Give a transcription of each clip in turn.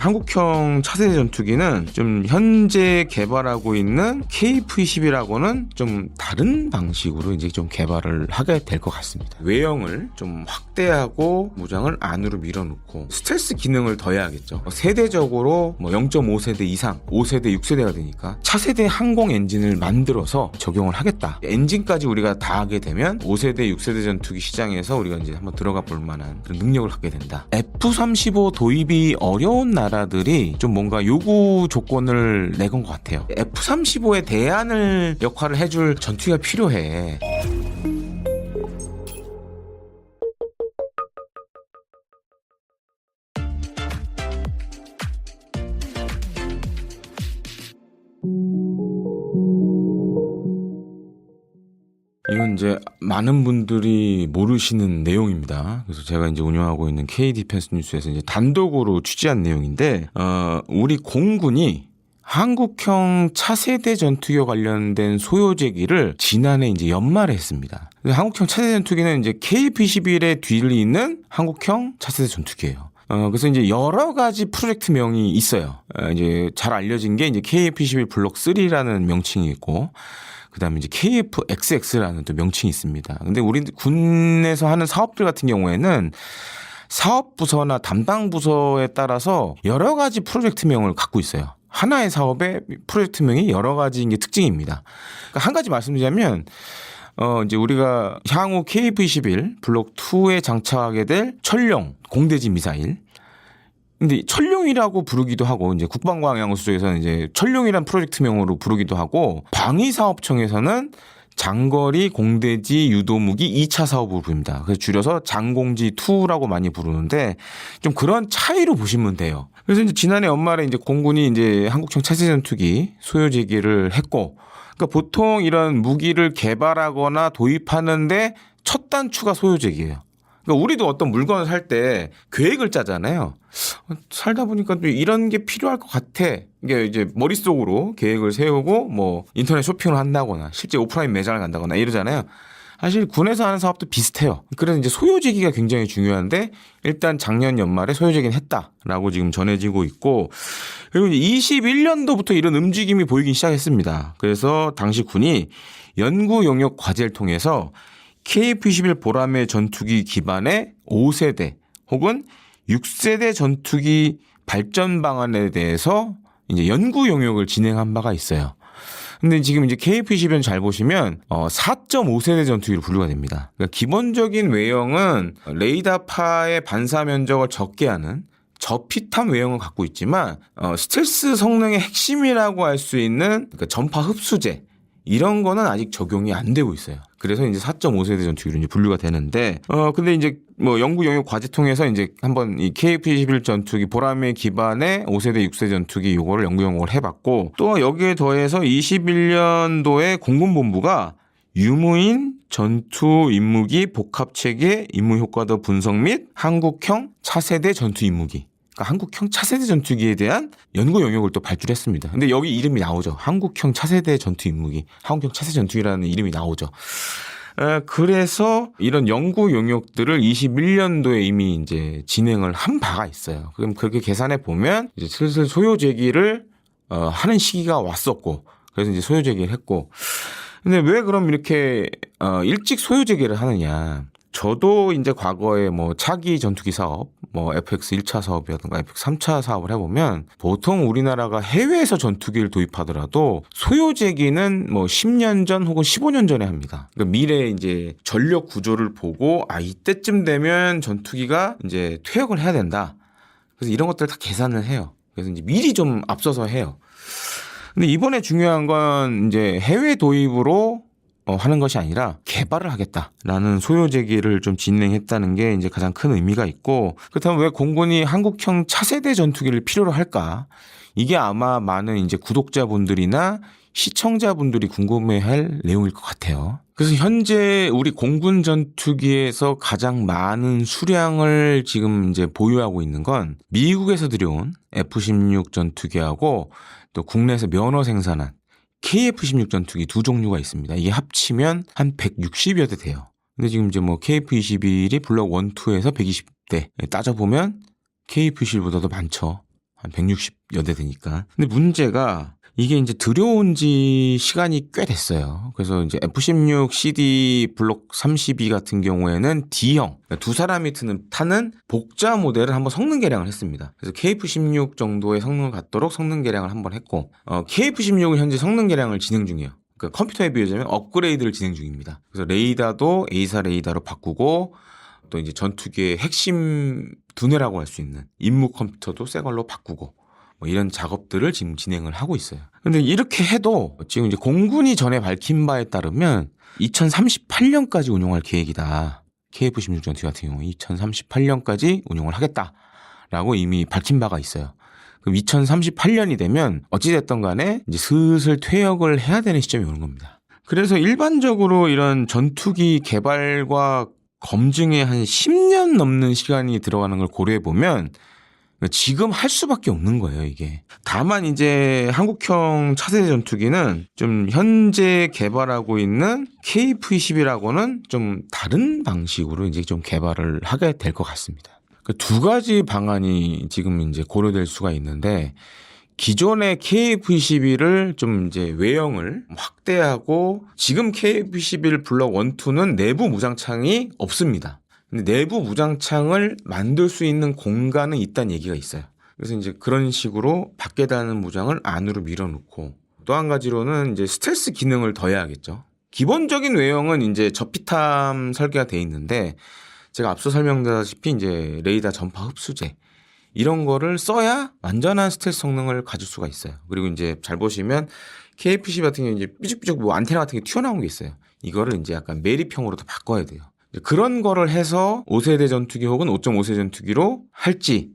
한국형 차세대 전투기는 좀 현재 개발하고 있는 KF-21하고는 좀 다른 방식으로 이제 좀 개발을 하게 될 것 같습니다. 외형을 좀 확대하고 무장을 안으로 밀어넣고 스텔스 기능을 더해야겠죠. 세대적으로 0.5세대 이상, 5세대, 6세대가 되니까 차세대 항공 엔진을 만들어서 적용을 하겠다. 엔진까지 우리가 다 하게 되면 5세대, 6세대 전투기 시장에서 우리가 이제 한번 들어가 볼 만한 그런 능력을 갖게 된다. F-35 도입이 어려운 나라들이 좀 뭔가 요구 조건을 내건 것 같아요. F-35에 대안을 역할을 해줄 전투기가 필요해. 이건 이제 많은 분들이 모르시는 내용입니다. 그래서 제가 이제 운영하고 있는 K-디펜스 뉴스에서 이제 단독으로 취재한 내용인데, 우리 공군이 한국형 차세대 전투기와 관련된 소요제기를 지난해 이제 연말에 했습니다. 한국형 차세대 전투기는 이제 KF-21의 뒤를 잇는 한국형 차세대 전투기예요. 그래서 이제 여러 가지 프로젝트명이 있어요. 이제 잘 알려진 게 이제 KF-21 블록 3라는 명칭이 있고, 그 다음에 이제 KF-XX라는 또 명칭이 있습니다. 근데 우리 군에서 하는 사업들 같은 경우에는 사업부서나 담당 부서에 따라서 여러 가지 프로젝트명을 갖고 있어요. 하나의 사업의 프로젝트명이 여러 가지인 게 특징입니다. 그러니까 한 가지 말씀드리자면, 이제 우리가 향후 KF-21 블록 2에 장착하게 될 천룡 공대지 미사일. 근데 천룡이라고 부르기도 하고, 이제 국방과학연구소 쪽에서는 이제 천룡이란 프로젝트명으로 부르기도 하고, 방위사업청에서는 장거리 공대지 유도무기 2차 사업으로 부릅니다. 그래서 줄여서 장공지2라고 많이 부르는데, 좀 그런 차이로 보시면 돼요. 그래서 이제 지난해 연말에 이제 공군이 이제 한국형 차세대 전투기 소요 제기를 했고, 그러니까 보통 이런 무기를 개발하거나 도입하는데 첫 단추가 소요 제기예요. 그러니까 우리도 어떤 물건을 살 때 계획을 짜잖아요. 살다 보니까 또 이런 게 필요할 것 같아. 이게 이제 머릿속으로 계획을 세우고 뭐 인터넷 쇼핑을 한다거나 실제 오프라인 매장을 간다거나 이러잖아요. 사실 군에서 하는 사업도 비슷해요. 그래서 이제 소요제기가 굉장히 중요한데 일단 작년 연말에 소요제기는 했다라고 지금 전해지고 있고, 그리고 이제 21년도부터 이런 움직임이 보이기 시작했습니다. 그래서 당시 군이 연구 용역 과제를 통해서 KF-21 보라매 전투기 기반의 5세대 혹은 6세대 전투기 발전 방안에 대해서 이제 연구 용역을 진행한 바가 있어요. 근데 지금 이제 KF-21은 잘 보시면 4.5세대 전투기로 분류가 됩니다. 그러니까 기본적인 외형은 레이더파의 반사 면적을 적게 하는 저피탄 외형을 갖고 있지만 스텔스 성능의 핵심이라고 할 수 있는 그러니까 전파 흡수제 이런 거는 아직 적용이 안 되고 있어요. 그래서 이제 4.5세대 전투기로 이제 분류가 되는데, 근데 이제 뭐 연구 영역 과제 통해서 이제 한번 이 KF-21 전투기 보라매 기반의 5세대, 6세대 전투기 요거를 연구 영역을 해봤고, 또 여기에 더해서 21년도에 공군본부가 유무인 전투 임무기 복합체계 임무 효과도 분석 및 한국형 차세대 전투 임무기. 그러니까 한국형 차세대 전투기에 대한 연구 영역을 또 발주했습니다. 근데 여기 이름이 나오죠. 한국형 차세대 전투 임무기, 한국형 차세대 전투기라는 이름이 나오죠. 그래서 이런 연구 영역들을 21년도에 이미 이제 진행을 한 바가 있어요. 그럼 그렇게 계산해 보면 이제 슬슬 소요 제기를 하는 시기가 왔었고, 그래서 이제 소요 제기를 했고, 근데 왜 그럼 이렇게 일찍 소요 제기를 하느냐? 저도 이제 과거에 뭐 차기 전투기 사업, 뭐 FX 1차 사업이라든가 FX 3차 사업을 해보면 보통 우리나라가 해외에서 전투기를 도입하더라도 소요제기는 뭐 10년 전 혹은 15년 전에 합니다. 그러니까 미래 이제 전력 구조를 보고 이때쯤 되면 전투기가 이제 퇴역을 해야 된다. 그래서 이런 것들 다 계산을 해요. 그래서 이제 미리 좀 앞서서 해요. 근데 이번에 중요한 건 이제 해외 도입으로 하는 것이 아니라 개발을 하겠다라는 소요제기를 좀 진행했다는 게 이제 가장 큰 의미가 있고, 그렇다면 왜 공군이 한국형 차세대 전투기를 필요로 할까? 이게 아마 많은 이제 구독자분들이나 시청자분들이 궁금해할 내용일 것 같아요. 그래서 현재 우리 공군 전투기에서 가장 많은 수량을 지금 이제 보유하고 있는 건 미국에서 들여온 F-16 전투기하고 또 국내에서 면허 생산한 KF-16 전투기 두 종류가 있습니다. 이게 합치면 한 160여 대 돼요. 근데 지금 이제 뭐 KF-21이 블록 1, 2에서 120대 따져보면 KF-21보다도 많죠. 한 160여 대 되니까. 근데 문제가 이게 이제 들여온 지 시간이 꽤 됐어요. 그래서 이제 F-16 CD 블록 32 같은 경우에는 D형, 그러니까 두 사람이 타는 복자 모델을 한번 성능 개량을 했습니다. 그래서 KF-16 정도의 성능을 갖도록 성능 개량을 한번 했고, KF-16은 현재 성능 개량을 진행 중이에요. 그러니까 컴퓨터에 비유하자면 업그레이드를 진행 중입니다. 그래서 레이더도 A사 레이더로 바꾸고, 또 이제 전투기의 핵심 두뇌라고 할 수 있는 임무 컴퓨터도 새 걸로 바꾸고, 뭐 이런 작업들을 지금 진행을 하고 있어요. 근데 이렇게 해도 지금 이제 공군이 전에 밝힌 바에 따르면 2038년까지 운용할 계획이다. KF-16 전투기 같은 경우 2038년까지 운용을 하겠다라고 이미 밝힌 바가 있어요. 그럼 2038년이 되면 어찌됐든 간에 이제 슬슬 퇴역을 해야 되는 시점이 오는 겁니다. 그래서 일반적으로 이런 전투기 개발과 검증에 한 10년 넘는 시간이 들어가는 걸 고려해 보면 지금 할 수밖에 없는 거예요, 이게. 다만 이제 한국형 차세대 전투기는 좀 현재 개발하고 있는 KF-21하고는 좀 다른 방식으로 이제 좀 개발을 하게 될 것 같습니다. 두 가지 방안이 지금 이제 고려될 수가 있는데, 기존의 KF-21을 좀 이제 외형을 확대하고, 지금 KF-21 블록 1, 2는 내부 무장창이 없습니다. 근데 내부 무장창을 만들 수 있는 공간은 있다는 얘기가 있어요. 그래서 이제 그런 식으로 밖에 다는 무장을 안으로 밀어놓고, 또 한 가지로는 이제 스텔스 기능을 더해야겠죠. 기본적인 외형은 이제 저피탐 설계가 돼 있는데, 제가 앞서 설명드렸다시피 이제 레이더 전파 흡수제 이런 거를 써야 완전한 스텔스 성능을 가질 수가 있어요. 그리고 이제 잘 보시면 KF-12 같은 경우 이제 삐죽삐죽 뭐 안테나 같은 게 튀어나온 게 있어요. 이거를 이제 약간 매립형으로 더 바꿔야 돼요. 그런 거를 해서 5세대 전투기 혹은 5.5세대 전투기로 할지,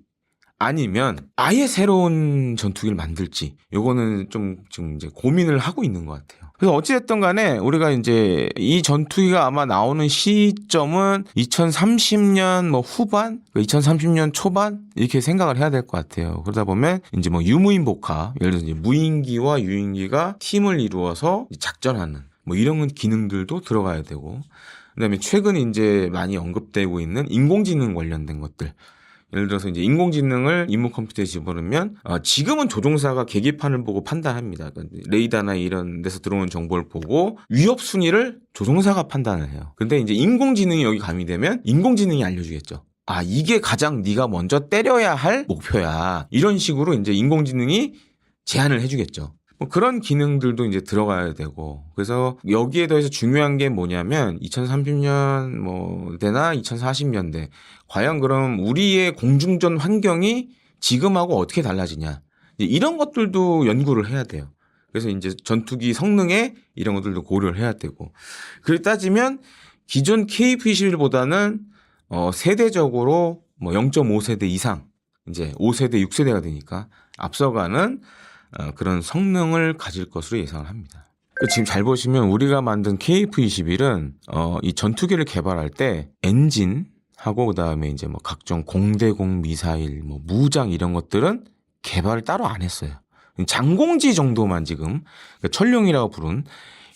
아니면 아예 새로운 전투기를 만들지, 요거는 좀 지금 이제 고민을 하고 있는 것 같아요. 그래서 어찌됐든 간에 우리가 이제 이 전투기가 아마 나오는 시점은 2030년 뭐 후반, 2030년 초반 이렇게 생각을 해야 될 것 같아요. 그러다 보면 이제 뭐 유무인 복합, 예를 들어서 이제 무인기와 유인기가 팀을 이루어서 작전하는 뭐 이런 기능들도 들어가야 되고, 그다음에 최근 이제 많이 언급되고 있는 인공지능 관련된 것들. 예를 들어서 이제 인공지능을 임무 컴퓨터에 집어넣으면 지금은 조종사가 계기판을 보고 판단합니다. 그러니까 레이더나 이런 데서 들어오는 정보를 보고 위협 순위를 조종사가 판단을 해요. 근데 이제 인공지능이 여기 가미되면 인공지능이 알려주겠죠. 아, 이게 가장 네가 먼저 때려야 할 목표야. 이런 식으로 이제 인공지능이 제안을 해주겠죠. 뭐 그런 기능들도 이제 들어가야 되고, 그래서 여기에 더해서 중요한 게 뭐냐면 2030년 뭐 대나 2040년대 과연 그럼 우리의 공중전 환경이 지금하고 어떻게 달라지냐, 이런 것들도 연구를 해야 돼요. 그래서 이제 전투기 성능에 이런 것들도 고려를 해야 되고, 그렇게 따지면 기존 KF-21보다는 세대적으로 뭐 0.5세대 이상, 이제 5세대, 6세대가 되니까 앞서가는 그런 성능을 가질 것으로 예상을 합니다. 지금 잘 보시면 우리가 만든 KF-21은 이 전투기를 개발할 때 엔진하고 그다음에 이제 뭐 각종 공대공 미사일, 뭐 무장 이런 것들은 개발을 따로 안 했어요. 장공지 정도만 지금, 그러니까 천룡이라고 부른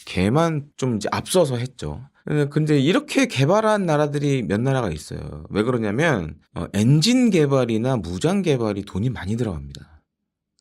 걔만 좀 이제 앞서서 했죠. 근데 이렇게 개발한 나라들이 몇 나라가 있어요. 왜 그러냐면 엔진 개발이나 무장 개발이 돈이 많이 들어갑니다.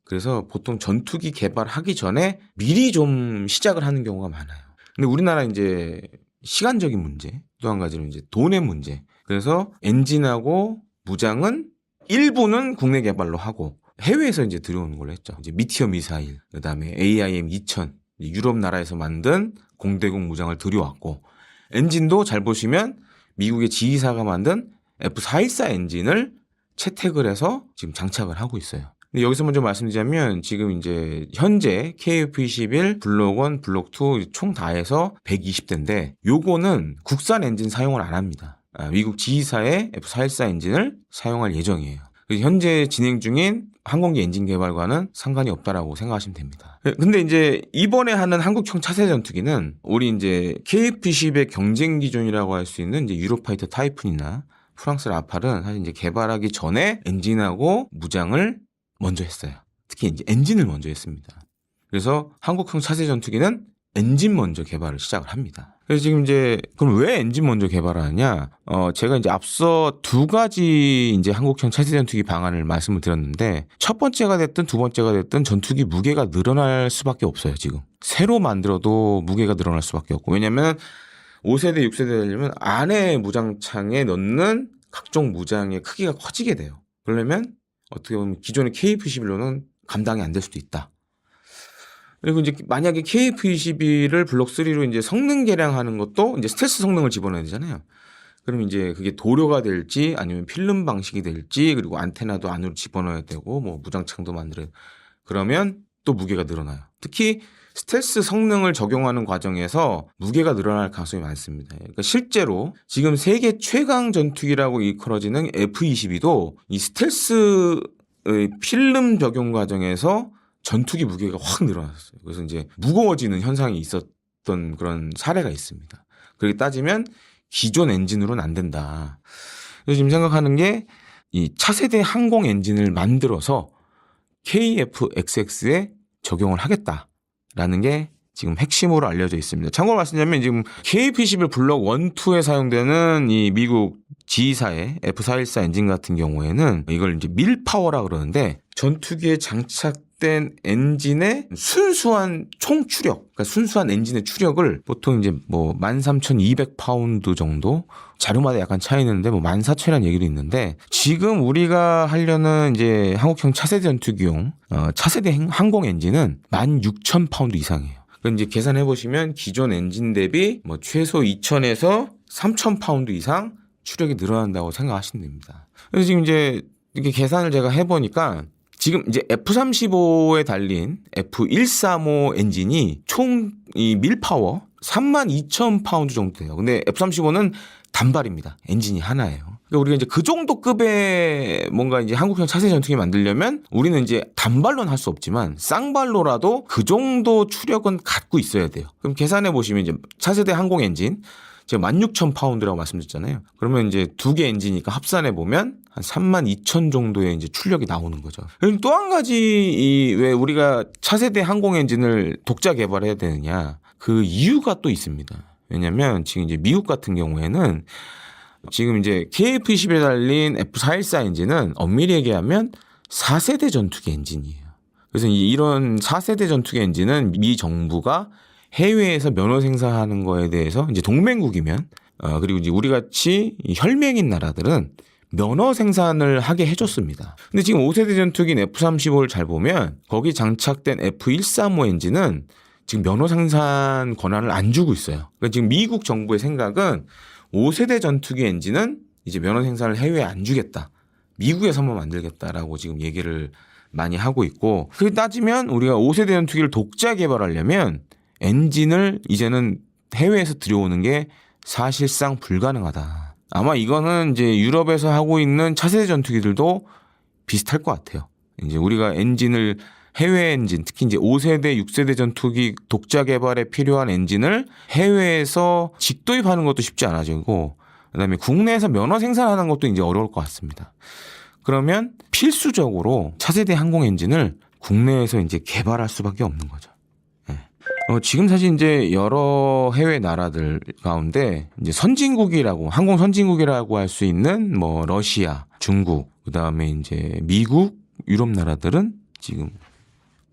그래서 보통 전투기 개발하기 전에 미리 좀 시작을 하는 경우가 많아요. 근데 우리나라 이제 시간적인 문제, 또 한 가지는 이제 돈의 문제. 그래서 엔진하고 무장은 일부는 국내 개발로 하고 해외에서 이제 들여오는 걸로 했죠. 이제 미티어 미사일, 그다음에 AIM-2000 유럽 나라에서 만든 공대공 무장을 들여왔고, 엔진도 잘 보시면 미국의 지휘사가 만든 F414 엔진을 채택을 해서 지금 장착을 하고 있어요. 근데 여기서 먼저 말씀드리자면 지금 이제 현재 KF-21 블록 1, 블록 2 총 다 해서 120대인데 요거는 국산 엔진 사용을 안 합니다. 미국 지휘사의 F414 엔진을 사용할 예정이에요. 현재 진행 중인 항공기 엔진 개발과는 상관이 없다라고 생각하시면 됩니다. 근데 이제 이번에 하는 한국형 차세대 전투기는 우리 이제 KF-21의 경쟁 기종이라고 할 수 있는 이제 유로파이터 타이푼이나 프랑스 라팔은 사실 이제 개발하기 전에 엔진하고 무장을 먼저 했어요. 특히 이제 엔진을 먼저 했습니다. 그래서 한국형 차세대 전투기는 엔진 먼저 개발을 시작을 합니다. 그래서 지금 이제 그럼 왜 엔진 먼저 개발하느냐? 제가 이제 앞서 두 가지 이제 한국형 차세대 전투기 방안을 말씀을 드렸는데 첫 번째가 됐든 두 번째가 됐든 전투기 무게가 늘어날 수밖에 없어요. 지금 새로 만들어도 무게가 늘어날 수밖에 없고 왜냐하면 5세대, 6세대 되려면 안에 무장창에 넣는 각종 무장의 크기가 커지게 돼요. 그러려면 어떻게 보면 기존의 KF-21로는 감당이 안 될 수도 있다. 그리고 이제 만약에 KF-21을 블록 3로 이제 성능 개량하는 것도 이제 스텔스 성능을 집어넣어야 되잖아요. 그럼 이제 그게 도료가 될지 아니면 필름 방식이 될지 그리고 안테나도 안으로 집어넣어야 되고 뭐 무장창도 만들어야 그러면 또 무게가 늘어나요. 특히 스텔스 성능을 적용하는 과정에서 무게가 늘어날 가능성이 많습니다. 그러니까 실제로 지금 세계 최강 전투기라고 일컬어지는 F-22도 이 스텔스의 필름 적용 과정에서 전투기 무게가 확 늘어났어요. 그래서 이제 무거워지는 현상이 있었던 그런 사례가 있습니다. 그렇게 따지면 기존 엔진으로는 안 된다. 그래서 지금 생각하는 게 이 차세대 항공 엔진을 만들어서 KF-XX에 적용을 하겠다라는 게 지금 핵심으로 알려져 있습니다. 참고로 말씀드리면 지금 KF-21 블록 1, 2에 사용되는 이 미국 G사의 F414 엔진 같은 경우에는 이걸 이제 밀파워라 그러는데 전투기에 장착된 엔진의 순수한 총 추력, 그러니까 순수한 엔진의 추력을 보통 이제 뭐 13,200파운드 정도 자료마다 약간 차이 있는데 뭐 14,000이라는 얘기도 있는데 지금 우리가 하려는 이제 한국형 차세대 전투기용 차세대 항공 엔진은 16,000파운드 이상이에요. 그럼 이제 계산해 보시면 기존 엔진 대비 뭐 최소 2,000에서 3,000파운드 이상 추력이 늘어난다고 생각하시면 됩니다. 그래서 지금 이제 이렇게 계산을 제가 해보니까 지금 이제 F-35에 달린 F-135 엔진이 총 이 밀파워 32,000파운드 정도 돼요. 근데 F-35는 단발입니다. 엔진이 하나예요. 그러니까 우리가 이제 그 정도 급의 뭔가 이제 한국형 차세대 전투기 만들려면 우리는 이제 단발로는 할 수 없지만 쌍발로라도 그 정도 추력은 갖고 있어야 돼요. 그럼 계산해 보시면 이제 차세대 항공 엔진 제가 16,000파운드라고 말씀드렸잖아요. 그러면 이제 두 개 엔진이니까 합산해 보면 한 32,000 정도의 이제 출력이 나오는 거죠. 그리고 또 한 가지 왜 우리가 차세대 항공 엔진을 독자 개발해야 되느냐 그 이유가 또 있습니다. 왜냐하면 지금 이제 미국 같은 경우에는 지금 이제 KF-21에 달린 F414 엔진은 엄밀히 얘기하면 4세대 전투기 엔진이에요. 그래서 이런 4세대 전투기 엔진은 미 정부가 해외에서 면허 생산하는 거에 대해서 이제 동맹국이면 그리고 이제 우리 같이 혈맹인 나라들은 면허 생산을 하게 해줬습니다. 근데 지금 5세대 전투기인 F-35를 잘 보면 거기 장착된 F-135 엔진은 지금 면허 생산 권한을 안 주고 있어요. 그러니까 지금 미국 정부의 생각은 5세대 전투기 엔진은 이제 면허 생산을 해외에 안 주겠다. 미국에서만 만들겠다라고 지금 얘기를 많이 하고 있고 그렇게 따지면 우리가 5세대 전투기를 독자 개발하려면 엔진을 이제는 해외에서 들여오는 게 사실상 불가능하다. 아마 이거는 이제 유럽에서 하고 있는 차세대 전투기들도 비슷할 것 같아요. 이제 우리가 엔진을 해외 엔진, 특히 이제 5세대, 6세대 전투기 독자 개발에 필요한 엔진을 해외에서 직도입하는 것도 쉽지 않아지고, 그다음에 국내에서 면허 생산하는 것도 이제 어려울 것 같습니다. 그러면 필수적으로 차세대 항공 엔진을 국내에서 이제 개발할 수밖에 없는 거죠. 지금 사실 이제 여러 해외 나라들 가운데 이제 선진국이라고 항공 선진국이라고 할 수 있는 뭐 러시아, 중국, 그다음에 이제 미국, 유럽 나라들은 지금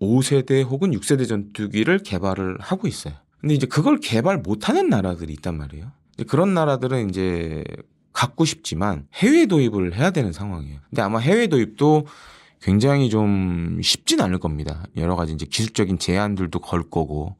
5세대 혹은 6세대 전투기를 개발을 하고 있어요. 근데 이제 그걸 개발 못하는 나라들이 있단 말이에요. 그런 나라들은 이제 갖고 싶지만 해외 도입을 해야 되는 상황이에요. 근데 아마 해외 도입도 굉장히 좀 쉽진 않을 겁니다. 여러 가지 이제 기술적인 제한들도 걸 거고.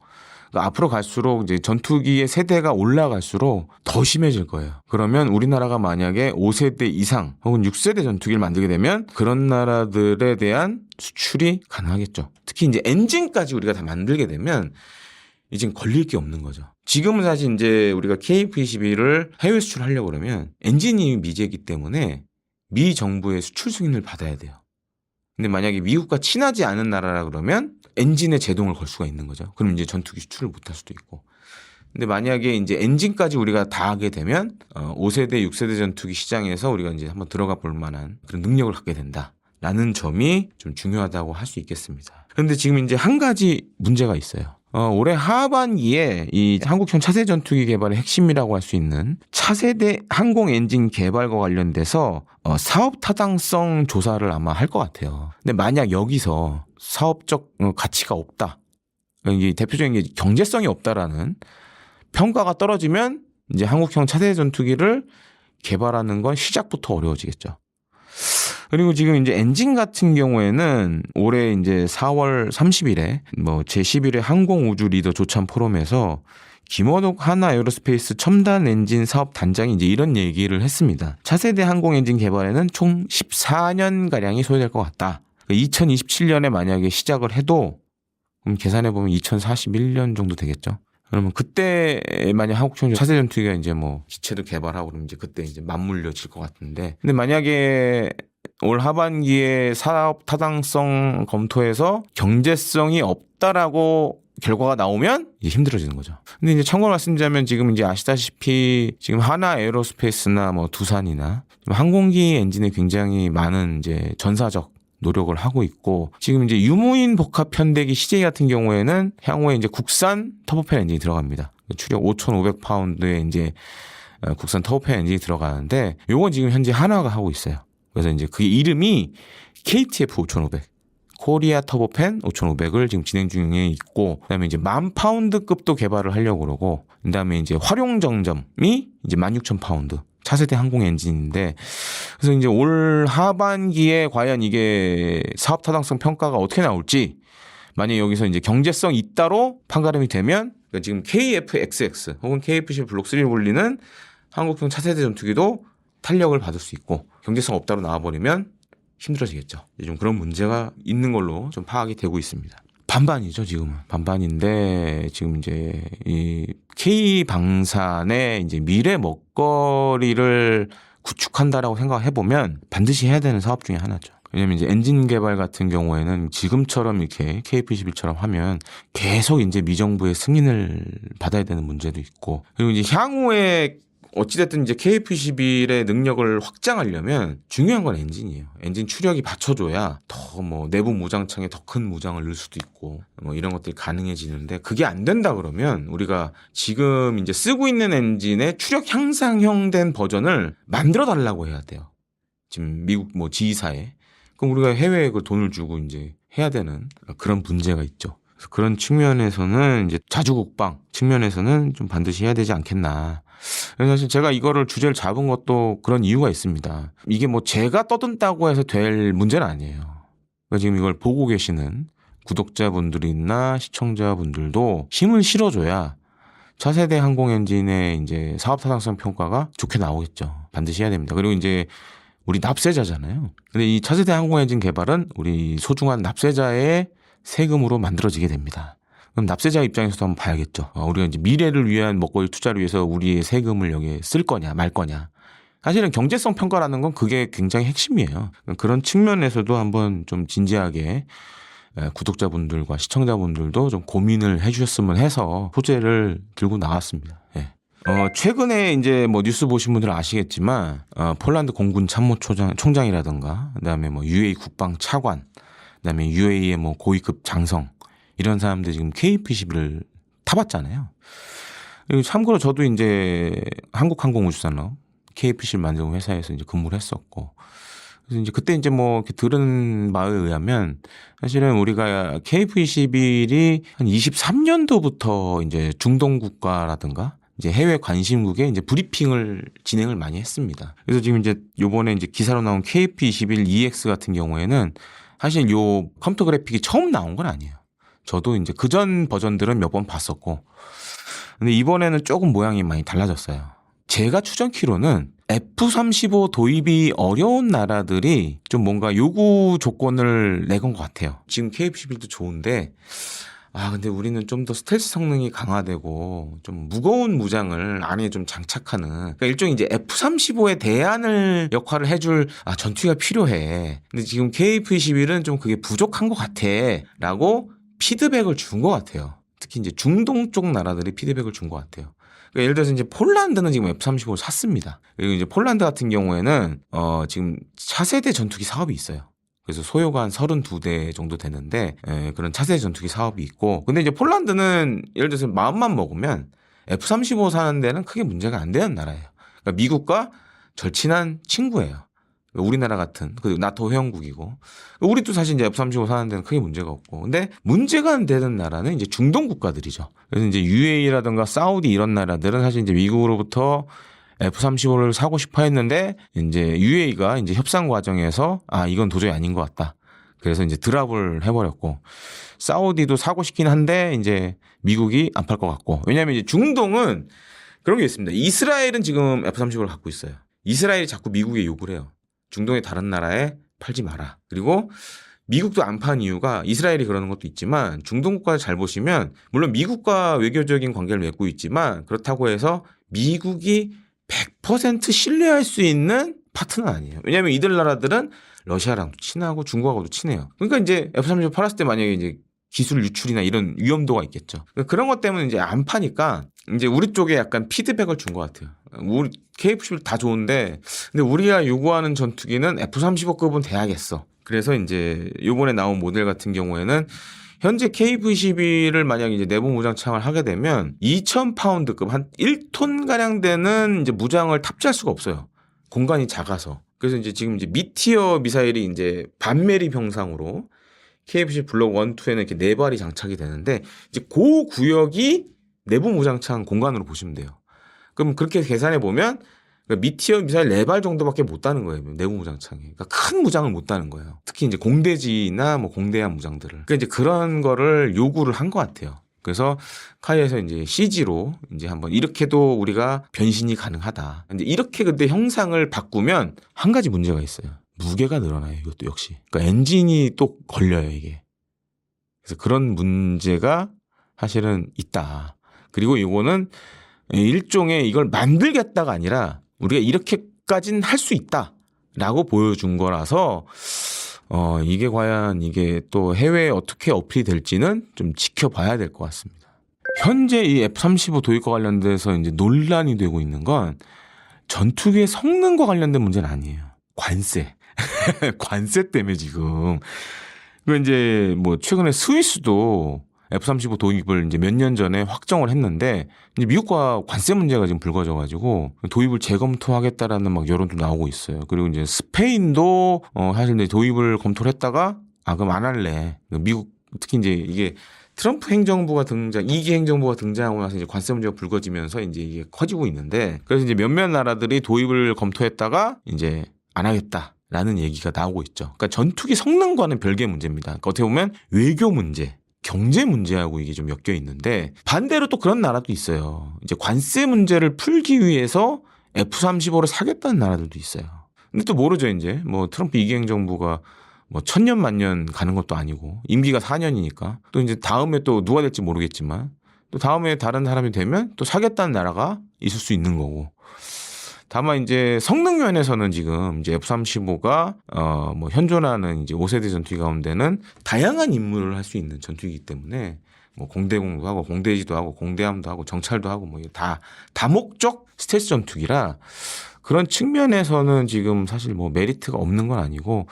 그러니까 앞으로 갈수록 이제 전투기의 세대가 올라갈수록 더 심해질 거예요. 그러면 우리나라가 만약에 5세대 이상 혹은 6세대 전투기를 만들게 되면 그런 나라들에 대한 수출이 가능하겠죠. 특히 이제 엔진까지 우리가 다 만들게 되면 이젠 걸릴 게 없는 거죠. 지금은 사실 이제 우리가 KF-21을 해외 수출하려고 그러면 엔진이 미제이기 때문에 미 정부의 수출 승인을 받아야 돼요. 근데 만약에 미국과 친하지 않은 나라라 그러면 엔진에 제동을 걸 수가 있는 거죠. 그럼 이제 전투기 수출을 못할 수도 있고. 근데 만약에 이제 엔진까지 우리가 다 하게 되면 5세대, 6세대 전투기 시장에서 우리가 이제 한번 들어가 볼 만한 그런 능력을 갖게 된다라는 점이 좀 중요하다고 할 수 있겠습니다. 그런데 지금 이제 한 가지 문제가 있어요. 올해 하반기에 이 한국형 차세대 전투기 개발의 핵심이라고 할 수 있는 차세대 항공 엔진 개발과 관련돼서 사업 타당성 조사를 아마 할 것 같아요. 근데 만약 여기서 사업적 가치가 없다, 이게 대표적인 게 경제성이 없다라는 평가가 떨어지면 이제 한국형 차세대 전투기를 개발하는 건 시작부터 어려워지겠죠. 그리고 지금 이제 엔진 같은 경우에는 올해 이제 4월 30일에 뭐 제11회 항공우주 리더 조찬 포럼에서 김원욱 하나에어로스페이스 첨단 엔진 사업 단장이 이제 이런 얘기를 했습니다. 차세대 항공 엔진 개발에는 총 14년가량이 소요될 것 같다. 2027년에 만약에 시작을 해도 그럼 계산해보면 2041년 정도 되겠죠. 그러면 그때 만약 한국형 차세대 전투기가 이제 뭐 기체도 개발하고 그러면 이제 그때 이제 맞물려질 것 같은데, 근데 만약에 올 하반기에 사업 타당성 검토해서 경제성이 없다라고 결과가 나오면 이제 힘들어지는 거죠. 근데 이제 참고로 말씀드리자면 지금 이제 아시다시피 지금 하나 에어로스페이스나 뭐 두산이나 항공기 엔진에 굉장히 많은 이제 전사적 노력을 하고 있고, 지금 이제 유무인 복합 편대기 CJ 같은 경우에는 향후에 이제 국산 터보팬 엔진이 들어갑니다. 추력 5,500파운드의 이제 국산 터보팬 엔진이 들어가는데, 요건 지금 현재 한화가 하고 있어요. 그래서 이제 그 이름이 KTF 5,500, 코리아 터보팬 5,500을 지금 진행 중에 있고, 그다음에 이제 10,000파운드급도 개발을 하려고 그러고, 그다음에 이제 활용정점이 이제 16,000파운드. 차세대 항공 엔진인데, 그래서 이제 올 하반기에 과연 이게 사업 타당성 평가가 어떻게 나올지, 만약 여기서 이제 경제성 있다로 판가름이 되면, 그러니까 지금 KF-XX 혹은 KF-11 블록 3를 불리는 한국형 차세대 전투기도 탄력을 받을 수 있고, 경제성 없다로 나와버리면 힘들어지겠죠. 좀 그런 문제가 있는 걸로 좀 파악이 되고 있습니다. 반반이죠, 지금은. 반반인데, 지금 이제 이 K방산의 이제 미래 먹거리를 구축한다라고 생각을 해보면 반드시 해야 되는 사업 중에 하나죠. 왜냐면 이제 엔진 개발 같은 경우에는 지금처럼 이렇게 KF-21처럼 하면 계속 이제 미정부의 승인을 받아야 되는 문제도 있고, 그리고 이제 향후에 어찌됐든 이제 KF-21의 능력을 확장하려면 중요한 건 엔진이에요. 엔진 추력이 받쳐줘야 더 뭐 내부 무장창에 더 큰 무장을 넣을 수도 있고 뭐 이런 것들이 가능해지는데, 그게 안 된다 그러면 우리가 지금 이제 쓰고 있는 엔진의 추력 향상형 된 버전을 만들어 달라고 해야 돼요. 지금 미국 뭐 지휘사에. 그럼 우리가 해외에 그 돈을 주고 이제 해야 되는 그런 문제가 있죠. 그래서 그런 측면에서는 이제 자주국방 측면에서는 좀 반드시 해야 되지 않겠나. 사실 제가 이거를 주제를 잡은 것도 그런 이유가 있습니다. 이게 뭐 제가 떠든다고 해서 될 문제는 아니에요. 그러니까 지금 이걸 보고 계시는 구독자분들이나 시청자분들도 힘을 실어줘야 차세대 항공 엔진의 이제 사업 타당성 평가가 좋게 나오겠죠. 반드시 해야 됩니다. 그리고 이제 우리 납세자잖아요. 근데 이 차세대 항공 엔진 개발은 우리 소중한 납세자의 세금으로 만들어지게 됩니다. 그럼 납세자 입장에서도 한번 봐야겠죠. 우리가 이제 미래를 위한 먹거리 투자를 위해서 우리의 세금을 여기에 쓸 거냐 말 거냐. 사실은 경제성 평가라는 건 그게 굉장히 핵심이에요. 그런 측면에서도 한번 좀 진지하게 구독자분들과 시청자분들도 좀 고민을 해주셨으면 해서 소재를 들고 나왔습니다. 예. 최근에 이제 뭐 뉴스 보신 분들은 아시겠지만 폴란드 공군 참모총장이라든가 그다음에 뭐 UAE 국방 차관, 그다음에 UAE의 뭐 고위급 장성, 이런 사람들 지금 KF-21을 타봤잖아요. 그리고 참고로 저도 이제 한국항공우주산업 KF-21 만드는 회사에서 이제 근무를 했었고, 그래서 이제 그때 이제 뭐 이렇게 들은 바에 의하면 사실은 우리가 KF-21이 한 23년도부터 이제 중동 국가라든가 이제 해외 관심국에 이제 브리핑을 진행을 많이 했습니다. 그래서 지금 이제 요번에 이제 기사로 나온 KF-21 EX 같은 경우에는 사실 요 컴퓨터 그래픽이 처음 나온 건 아니에요. 저도 이제 그전 버전들은 몇 번 봤었고, 근데 이번에는 조금 모양이 많이 달라졌어요. 제가 추정키로는 F-35 도입이 어려운 나라들이 좀 뭔가 요구 조건을 내건 것 같아요. 지금 KF-11도 좋은데, 근데 우리는 좀 더 스텔스 성능이 강화되고 좀 무거운 무장을 안에 좀 장착하는, 그러니까 일종의 이제 F-35에 대안을 역할을 해줄 전투기가 필요해. 근데 지금 KF-21은 좀 그게 부족한 것 같아 라고 피드백을 준 것 같아요. 특히 이제 중동 쪽 나라들이 피드백을 준 것 같아요. 그러니까 예를 들어서 이제 폴란드는 지금 F-35를 샀습니다. 그리고 이제 폴란드 같은 경우에는 지금 차세대 전투기 사업이 있어요. 그래서 소요가 한 32대 정도 되는데 그런 차세대 전투기 사업이 있고 근데 이제 폴란드는 예를 들어서 마음만 먹으면 F-35 사는 데는 크게 문제가 안 되는 나라예요. 그러니까 미국과 절친한 친구예요. 그러니까 우리나라 같은 그 나토 회원국이고 우리도 사실 이제 F-35 사는 데는 크게 문제가 없고 근데 문제가 안 되는 나라는 이제 중동 국가들이죠. 그래서 이제 UAE라든가 사우디 이런 나라들은 사실 이제 미국으로부터 F-35를 사고 싶어 했는데 이제 UAE가 이제 협상 과정에서 이건 도저히 아닌 것 같다. 그래서 이제 드랍을 해버렸고 사우디도 사고 싶긴 한데 이제 미국이 안 팔 것 같고 왜냐하면 이제 중동은 그런 게 있습니다. 이스라엘은 지금 F-35를 갖고 있어요. 이스라엘이 자꾸 미국에 요구를 해요. 중동의 다른 나라에 팔지 마라. 그리고 미국도 안 판 이유가 이스라엘이 그러는 것도 있지만 중동 국가를 잘 보시면 물론 미국과 외교적인 관계를 맺고 있지만 그렇다고 해서 미국이 100% 신뢰할 수 있는 파트너는 아니에요. 왜냐하면 이들 나라들은 러시아랑도 친하고 중국하고도 친해요. 그러니까 이제 F-35 팔았을 때 만약에 이제 기술 유출이나 이런 위험도가 있겠죠. 그런 것 때문에 이제 안 파니까 이제 우리 쪽에 약간 피드백을 준 것 같아요. 우리 KF-11 다 좋은데 근데 우리가 요구하는 전투기는 F-35급은 돼야겠어. 그래서 이제 요번에 나온 모델 같은 경우에는 현재 KV-11을 만약에 이제 내부 무장창을 하게 되면 2,000파운드급 한 1톤 가량 되는 이제 무장을 탑재할 수가 없어요. 공간이 작아서. 그래서 이제 지금 이제 미티어 미사일이 이제 반메리 병상으로 KF-11 블록 1, 2에는 이렇게 4발이 장착이 되는데 이제 그 구역이 내부 무장창 공간으로 보시면 돼요. 그럼 그렇게 계산해 보면 미티어 미사일 4발 정도밖에 못 다는 거예요. 내부 무장창이. 그러니까 큰 무장을 못 다는 거예요. 특히 이제 공대지나 뭐 공대한 무장들을. 그러니까 이제 그런 거를 요구를 한 것 같아요. 그래서 카이에서 이제 CG로 이제 한번 이렇게도 우리가 변신이 가능하다. 근데 이렇게 근데 형상을 바꾸면 한 가지 문제가 있어요. 무게가 늘어나요. 이것도 역시. 그러니까 엔진이 또 걸려요, 이게. 그래서 그런 문제가 사실은 있다. 그리고 이거는 일종의 이걸 만들겠다가 아니라 우리가 이렇게까지는 할 수 있다라고 보여준 거라서 이게 과연 이게 또 해외에 어떻게 어필이 될지는 좀 지켜봐야 될 것 같습니다. 현재 이 F-35 도입과 관련돼서 이제 논란이 되고 있는 건 전투기의 성능과 관련된 문제는 아니에요. 관세. 관세 때문에 지금. 그 이제 뭐 최근에 스위스도 F-35 도입을 이제 몇 년 전에 확정을 했는데 이제 미국과 관세 문제가 지금 불거져가지고 도입을 재검토하겠다라는 막 여론도 나오고 있어요. 그리고 이제 스페인도 사실 이제 도입을 검토를 했다가 그럼 안 할래. 미국 특히 이제 이게 트럼프 행정부가 2기 행정부가 등장하고 나서 이제 관세 문제가 불거지면서 이제 이게 커지고 있는데 그래서 이제 몇몇 나라들이 도입을 검토했다가 이제 안 하겠다라는 얘기가 나오고 있죠. 그러니까 전투기 성능과는 별개의 문제입니다. 그러니까 어떻게 보면 외교 문제. 경제 문제하고 이게 좀 엮여 있는데 반대로 또 그런 나라도 있어요. 이제 관세 문제를 풀기 위해서 F-35를 사겠다는 나라들도 있어요. 근데 또 모르죠, 이제. 뭐 트럼프 2기 행정부가 뭐 1000년 만년 가는 것도 아니고 임기가 4년이니까 또 이제 다음에 또 누가 될지 모르겠지만 또 다음에 다른 사람이 되면 또 사겠다는 나라가 있을 수 있는 거고. 다만 이제 성능 면에서는 지금 이제 F-35가 뭐 현존하는 이제 5세대 전투기 가운데는 다양한 임무를 할 수 있는 전투기이기 때문에 뭐 공대공도 하고 공대지도 하고 공대함도 하고 정찰도 하고 뭐 다 다목적 스텔스 전투기라 그런 측면에서는 지금 사실 뭐 메리트가 없는 건 아니고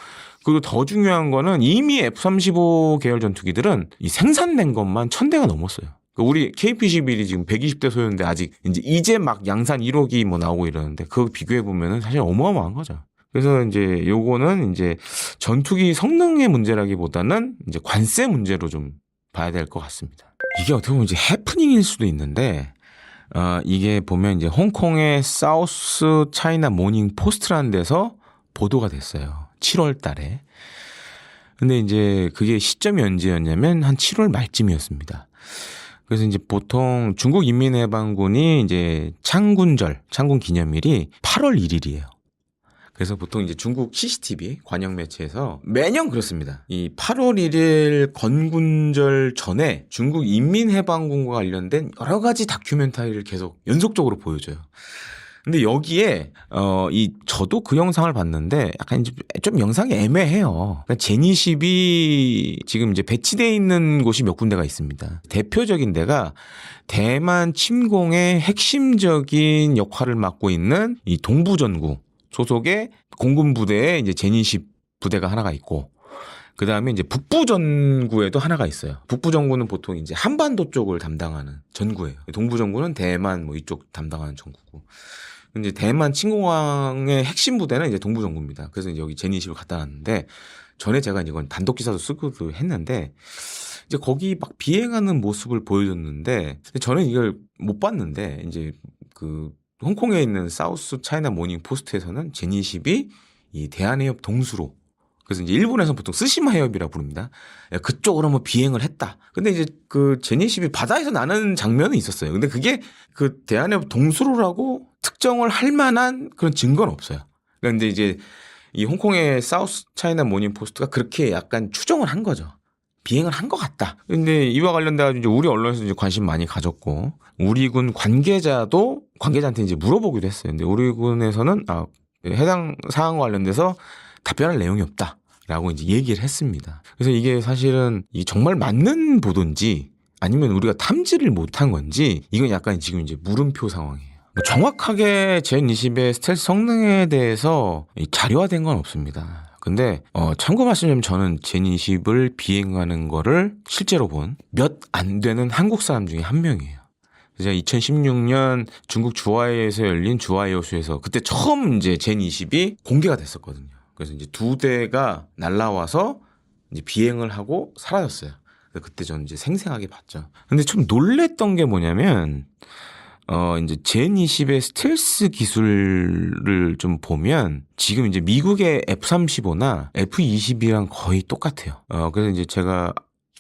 그리고 더 중요한 거는 이미 F-35 계열 전투기들은 이 생산된 것만 1000대가 넘었어요. 우리 KP-11이 지금 120대 소요인데 아직 이제 막 양산 1호기 뭐 나오고 이러는데 그거 비교해 보면은 사실 어마어마한 거죠. 그래서 이제 요거는 이제 전투기 성능의 문제라기보다는 이제 관세 문제로 좀 봐야 될 것 같습니다. 이게 어떻게 보면 이제 해프닝일 수도 있는데 이게 보면 이제 홍콩의 사우스 차이나 모닝 포스트라는 데서 보도가 됐어요. 7월 달에. 근데 이제 그게 시점이 언제였냐면 한 7월 말쯤이었습니다. 그래서 이제 보통 중국 인민해방군이 이제 창군 기념일이 8월 1일이에요. 그래서 보통 이제 중국 CCTV 관영 매체에서 매년 그렇습니다. 이 8월 1일 건군절 전에 중국 인민해방군과 관련된 여러 가지 다큐멘터리를 계속 연속적으로 보여줘요. 근데 여기에 저도 그 영상을 봤는데 약간 이제 좀 영상이 애매해요. 그러니까 제니십이 지금 이제 배치되어 있는 곳이 몇 군데가 있습니다. 대표적인 데가 대만 침공의 핵심적인 역할을 맡고 있는 이 동부전구 소속의 공군 부대에 이제 제니십 부대가 하나가 있고 그 다음에 이제 북부 전구에도 하나가 있어요. 북부 전구는 보통 이제 한반도 쪽을 담당하는 전구예요. 동부 전구는 대만 뭐 이쪽 담당하는 전구고. 이제 대만 침공왕의 핵심 부대는 이제 동부 전구입니다. 그래서 이제 여기 제니20을 갖다 놨는데 전에 제가 이건 단독 기사도 쓰고도 했는데 이제 거기 막 비행하는 모습을 보여줬는데 저는 이걸 못 봤는데 이제 그 홍콩에 있는 사우스 차이나 모닝 포스트에서는 제니20이 이 대한해협 동수로 그래서 이제 일본에서는 보통 쓰시마 해협이라 부릅니다. 그쪽으로 한번 비행을 했다. 근데 이제 그 제니10이 바다에서 나는 장면은 있었어요. 근데 그게 그 대한해협 동수로라고 특정을 할 만한 그런 증거는 없어요. 그런데 이제 이 홍콩의 사우스 차이나 모닝 포스트가 그렇게 약간 추정을 한 거죠. 비행을 한 것 같다. 근데 이와 관련돼서 이제 우리 언론에서 이제 관심 많이 가졌고 우리 군 관계자한테 이제 물어보기도 했어요. 근데 우리 군에서는 해당 사항과 관련돼서 답변할 내용이 없다라고 이제 얘기를 했습니다. 그래서 이게 사실은 정말 맞는 보도인지 아니면 우리가 탐지를 못한 건지 이건 약간 지금 이제 물음표 상황이에요. 정확하게 젠20의 스텔스 성능에 대해서 자료화된 건 없습니다. 근데 참고 말씀드리면 저는 젠20을 비행하는 거를 실제로 본 몇 안 되는 한국 사람 중에 한 명이에요. 제가 2016년 중국 주화에서 열린 주화에어쇼에서 그때 처음 이제 젠20이 공개가 됐었거든요. 그래서 이제 2대가 날라와서 이제 비행을 하고 사라졌어요. 그때 저는 이제 생생하게 봤죠. 근데 좀 놀랬던 게 뭐냐면 이제 젠20의 스텔스 기술을 좀 보면 지금 이제 미국의 F-35나 F-22랑 거의 똑같아요. 그래서 이제 제가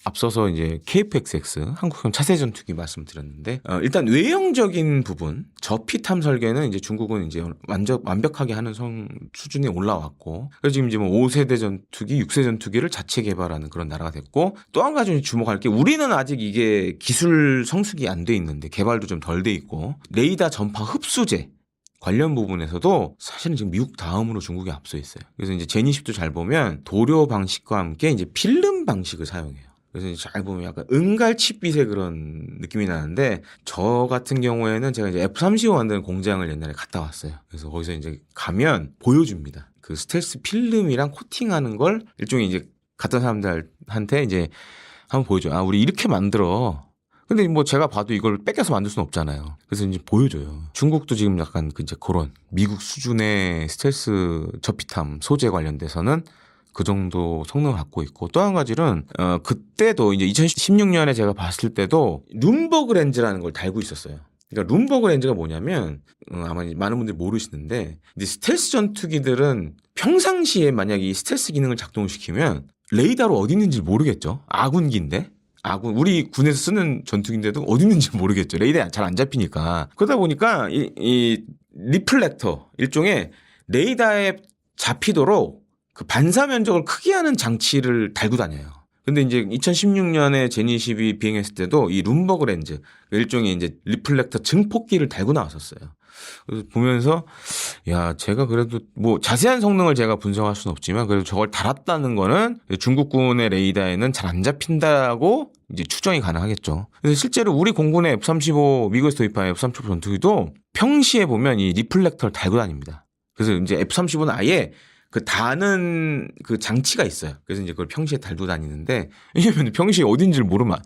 앞서서 이제 KF-XX 한국형 차세 전투기 말씀드렸는데 일단 외형적인 부분 저피 탐 설계는 이제 중국은 이제 완벽하게 하는 수준에 올라왔고 그래서 지금 이제 뭐 5세대 전투기, 6세 전투기를 자체 개발하는 그런 나라가 됐고 또 한 가지 주목할 게 우리는 아직 이게 기술 성숙이 안 돼 있는데 개발도 좀 덜 돼 있고 레이더 전파 흡수제 관련 부분에서도 사실은 지금 미국 다음으로 중국이 앞서 있어요. 그래서 이제 제니10도 잘 보면 도료 방식과 함께 이제 필름 방식을 사용해요. 그래서 잘 보면 약간 은갈치빛의 그런 느낌이 나는데 저 같은 경우에는 제가 이제 F-35 만드는 공장을 옛날에 갔다 왔어요. 그래서 거기서 이제 가면 보여줍니다. 그 스텔스 필름이랑 코팅하는 걸 일종의 이제 갔던 사람들한테 이제 한번 보여줘요. 우리 이렇게 만들어. 근데 뭐 제가 봐도 이걸 뺏겨서 만들 수는 없잖아요. 그래서 이제 보여줘요. 중국도 지금 약간 이제 그런 미국 수준의 스텔스 저피탐 소재 관련돼서는 그 정도 성능을 갖고 있고 또 한 가지는 그때도 이제 2016년에 제가 봤을 때도 룸버그 렌즈라는 걸 달고 있었어요. 그러니까 룸버그 렌즈가 뭐냐면 아마 많은 분들이 모르시는데 이제 스텔스 전투기들은 평상시에 만약에 이 스텔스 기능을 작동시키면 레이더로 어디 있는지 모르겠죠. 아군기인데. 우리 군에서 쓰는 전투기인데도 어디 있는지 모르겠죠. 레이더에 잘 안 잡히니까. 그러다 보니까 이 리플렉터 일종의 레이더에 잡히도록 그 반사 면적을 크게 하는 장치를 달고 다녀요. 근데 이제 2016년에 제니20이 비행했을 때도 이 룸버그 렌즈 일종의 이제 리플렉터 증폭기를 달고 나왔었어요. 그래서 보면서 제가 그래도 뭐 자세한 성능을 제가 분석할 수는 없지만 그래도 저걸 달았다는 거는 중국군의 레이더에는 잘 안 잡힌다고 이제 추정이 가능하겠죠. 그래서 실제로 우리 공군의 F-35 미국에서 도입한 F-35 전투기도 평시에 보면 이 리플렉터를 달고 다닙니다. 그래서 이제 F-35는 아예 그 다는 그 장치가 있어요. 그래서 이제 그걸 평시에 달고 다니는데 왜냐면 평시에 어딘지를 모르면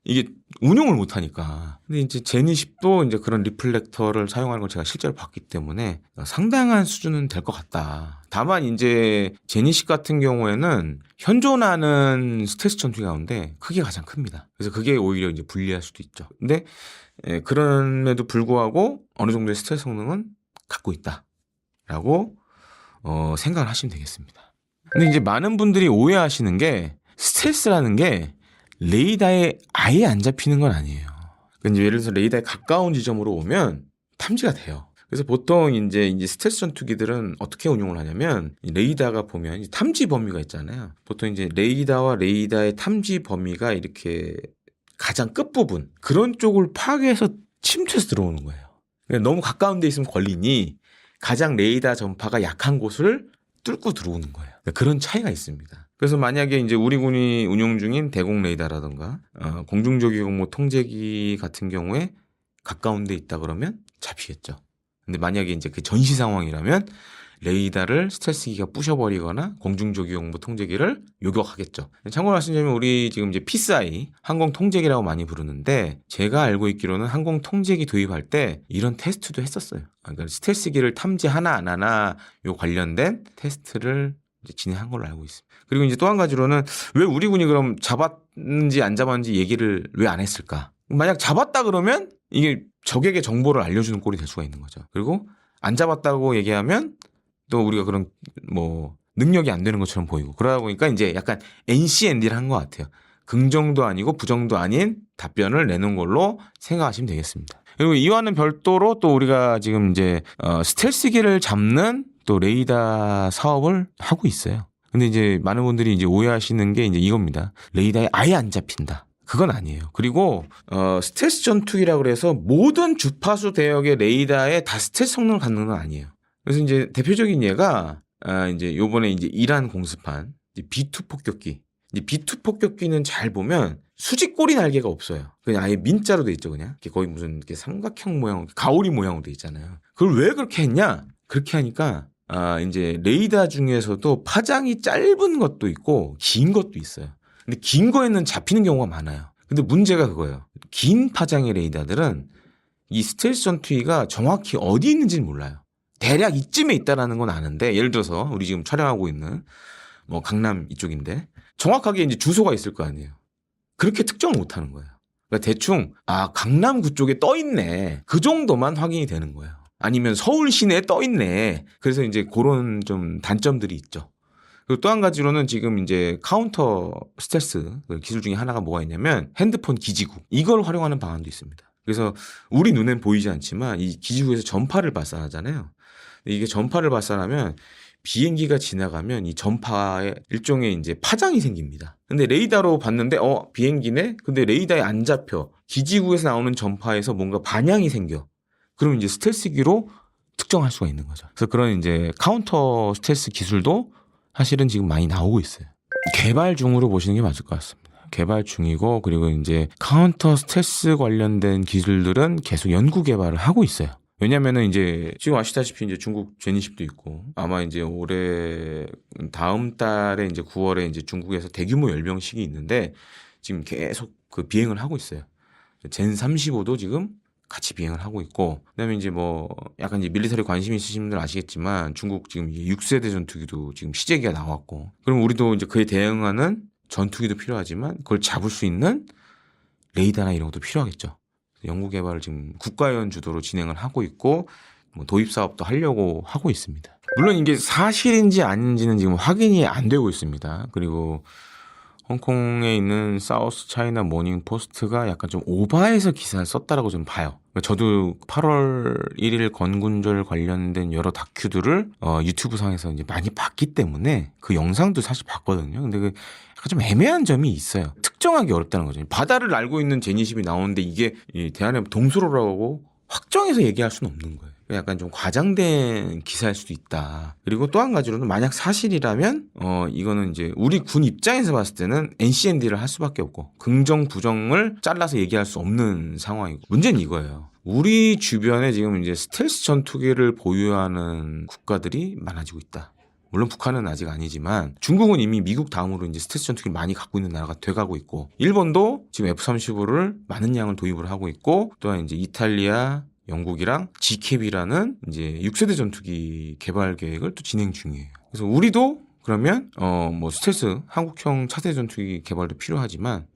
이게 운용을 못 하니까. 근데 이제 제니10도 이제 그런 리플렉터를 사용하는 걸 제가 실제로 봤기 때문에 상당한 수준은 될 것 같다. 다만 이제 제니10 같은 경우에는 현존하는 스텔스 전투기 가운데 크기가 가장 큽니다. 그래서 그게 오히려 이제 불리할 수도 있죠. 근데 그럼에도 불구하고 어느 정도의 스텔스 성능은 갖고 있다라고 생각을 하시면 되겠습니다. 근데 이제 많은 분들이 오해하시는 게 스텔스라는 게 레이더에 아예 안 잡히는 건 아니에요. 그러니까 예를 들어서 레이더에 가까운 지점으로 오면 탐지가 돼요. 그래서 보통 이제 스텔스 전투기들은 어떻게 운용을 하냐면 레이더가 보면 탐지 범위가 있잖아요. 보통 이제 레이더와 레이더의 탐지 범위가 이렇게 가장 끝부분 그런 쪽을 파괴해서 침투해서 들어오는 거예요. 그러니까 너무 가까운 데 있으면 걸리니 가장 레이더 전파가 약한 곳을 뚫고 들어오는 거예요. 그러니까 그런 차이가 있습니다. 그래서 만약에 이제 우리 군이 운용 중인 대공 레이더라든가 공중조기공모 통제기 같은 경우에 가까운 데 있다 그러면 잡히겠죠. 근데 만약에 이제 그 전시 상황이라면 레이더를 스텔스기가 부셔버리거나 공중조기용무 통제기를 요격하겠죠. 참고로 말씀드리면 우리 지금 이제 PSI 항공통제기라고 많이 부르는데 제가 알고 있기로는 항공통제기 도입할 때 이런 테스트도 했었어요. 그러니까 스텔스기를 탐지하나 안 하나 요 관련된 테스트를 이제 진행한 걸로 알고 있습니다. 그리고 이제 또 한 가지로는 왜 우리 군이 그럼 잡았는지 안 잡았는지 얘기를 왜 안 했을까? 만약 잡았다 그러면 이게 적에게 정보를 알려주는 꼴이 될 수가 있는 거죠. 그리고 안 잡았다고 얘기하면 또 우리가 그런 뭐 능력이 안 되는 것처럼 보이고 그러다 보니까 이제 약간 NCND를 한 것 같아요. 긍정도 아니고 부정도 아닌 답변을 내는 걸로 생각하시면 되겠습니다. 그리고 이와는 별도로 또 우리가 지금 이제 스텔스기를 잡는 또 레이더 사업을 하고 있어요. 근데 이제 많은 분들이 이제 오해하시는 게 이제 이겁니다. 레이더에 아예 안 잡힌다. 그건 아니에요. 그리고 스텔스 전투기라고 그래서 모든 주파수 대역의 레이더에 다 스텔스 성능을 갖는 건 아니에요. 그래서 이제 대표적인 예가 이제 요번에 이제 이란 공습한 이제 B2 폭격기. 이제 B2 폭격기는 잘 보면 수직꼬리 날개가 없어요. 그냥 아예 민자로 돼 있죠, 그냥. 거의 무슨 이렇게 삼각형 모양, 가오리 모양으로 돼 있잖아요. 그걸 왜 그렇게 했냐? 그렇게 하니까 이제 레이더 중에서도 파장이 짧은 것도 있고 긴 것도 있어요. 근데 긴 거에는 잡히는 경우가 많아요. 근데 문제가 그거예요. 긴 파장의 레이더들은 이 스텔스 전투기가 정확히 어디 있는지는 몰라요. 대략 이쯤에 있다라는 건 아는데, 예를 들어서 우리 지금 촬영하고 있는 뭐 강남 이쪽인데 정확하게 이제 주소가 있을 거 아니에요. 그렇게 특정을 못 하는 거예요. 그러니까 대충 강남 그쪽에 떠 있네. 그 정도만 확인이 되는 거예요. 아니면 서울 시내에 떠 있네. 그래서 이제 그런 좀 단점들이 있죠. 그리고 또 한 가지로는 지금 이제 카운터 스텔스 기술 중에 하나가 뭐가 있냐면 핸드폰 기지국. 이걸 활용하는 방안도 있습니다. 그래서 우리 눈엔 보이지 않지만 이 기지국에서 전파를 발산하잖아요. 이게 전파를 발산하면 비행기가 지나가면 이 전파에 일종의 이제 파장이 생깁니다. 근데 레이더로 봤는데 비행기네? 근데 레이더에 안 잡혀. 기지국에서 나오는 전파에서 뭔가 반향이 생겨. 그러면 이제 스텔스기로 특정할 수가 있는 거죠. 그래서 그런 이제 카운터 스텔스 기술도 사실은 지금 많이 나오고 있어요. 개발 중으로 보시는 게 맞을 것 같습니다. 개발 중이고, 그리고 이제 카운터 스텔스 관련된 기술들은 계속 연구 개발을 하고 있어요. 왜냐면은 이제 지금 아시다시피 이제 중국 제니십도 있고, 아마 이제 올해 다음 달에 이제 9월에 이제 중국에서 대규모 열병식이 있는데 지금 계속 그 비행을 하고 있어요. 젠 35도 지금 같이 비행을 하고 있고, 그다음에 이제 뭐 약간 이제 밀리터리 관심 있으신 분들 아시겠지만 중국 지금 6세대 전투기도 지금 시제기가 나왔고, 그럼 우리도 이제 그에 대응하는 전투기도 필요하지만 그걸 잡을 수 있는 레이더나 이런 것도 필요하겠죠. 연구 개발을 지금 국가연 주도로 진행을 하고 있고, 뭐 도입 사업도 하려고 하고 있습니다. 물론 이게 사실인지 아닌지는 지금 확인이 안 되고 있습니다. 그리고 홍콩에 있는 사우스 차이나 모닝 포스트가 약간 좀 오바해서 기사를 썼다라고 좀 봐요. 저도 8월 1일 건군절 관련된 여러 다큐들을 유튜브 상에서 이제 많이 봤기 때문에 그 영상도 사실 봤거든요. 근데 그 약간 좀 애매한 점이 있어요. 특정하기 어렵다는 거죠. 바다를 알고 있는 제니십이 나오는데 이게 대한해 동수로라고 확정해서 얘기할 수는 없는 거예요. 약간 좀 과장된 기사일 수도 있다. 그리고 또 한 가지로는 만약 사실이라면 이거는 이제 우리 군 입장에서 봤을 때는 NCND를 할 수밖에 없고 긍정 부정을 잘라서 얘기할 수 없는 상황이고, 문제는 이거예요. 우리 주변에 지금 이제 스텔스 전투기를 보유하는 국가들이 많아지고 있다. 물론 북한은 아직 아니지만 중국은 이미 미국 다음으로 이제 스텔스 전투기를 많이 갖고 있는 나라가 돼가고 있고, 일본도 지금 F-35를 많은 양을 도입을 하고 있고, 또한 이제 이탈리아, 영국이랑 GCAP이라는 이제 6세대 전투기 개발 계획을 또 진행 중이에요. 그래서 우리도 그러면 뭐 스텔스 한국형 차세대 전투기 개발도 필요하지만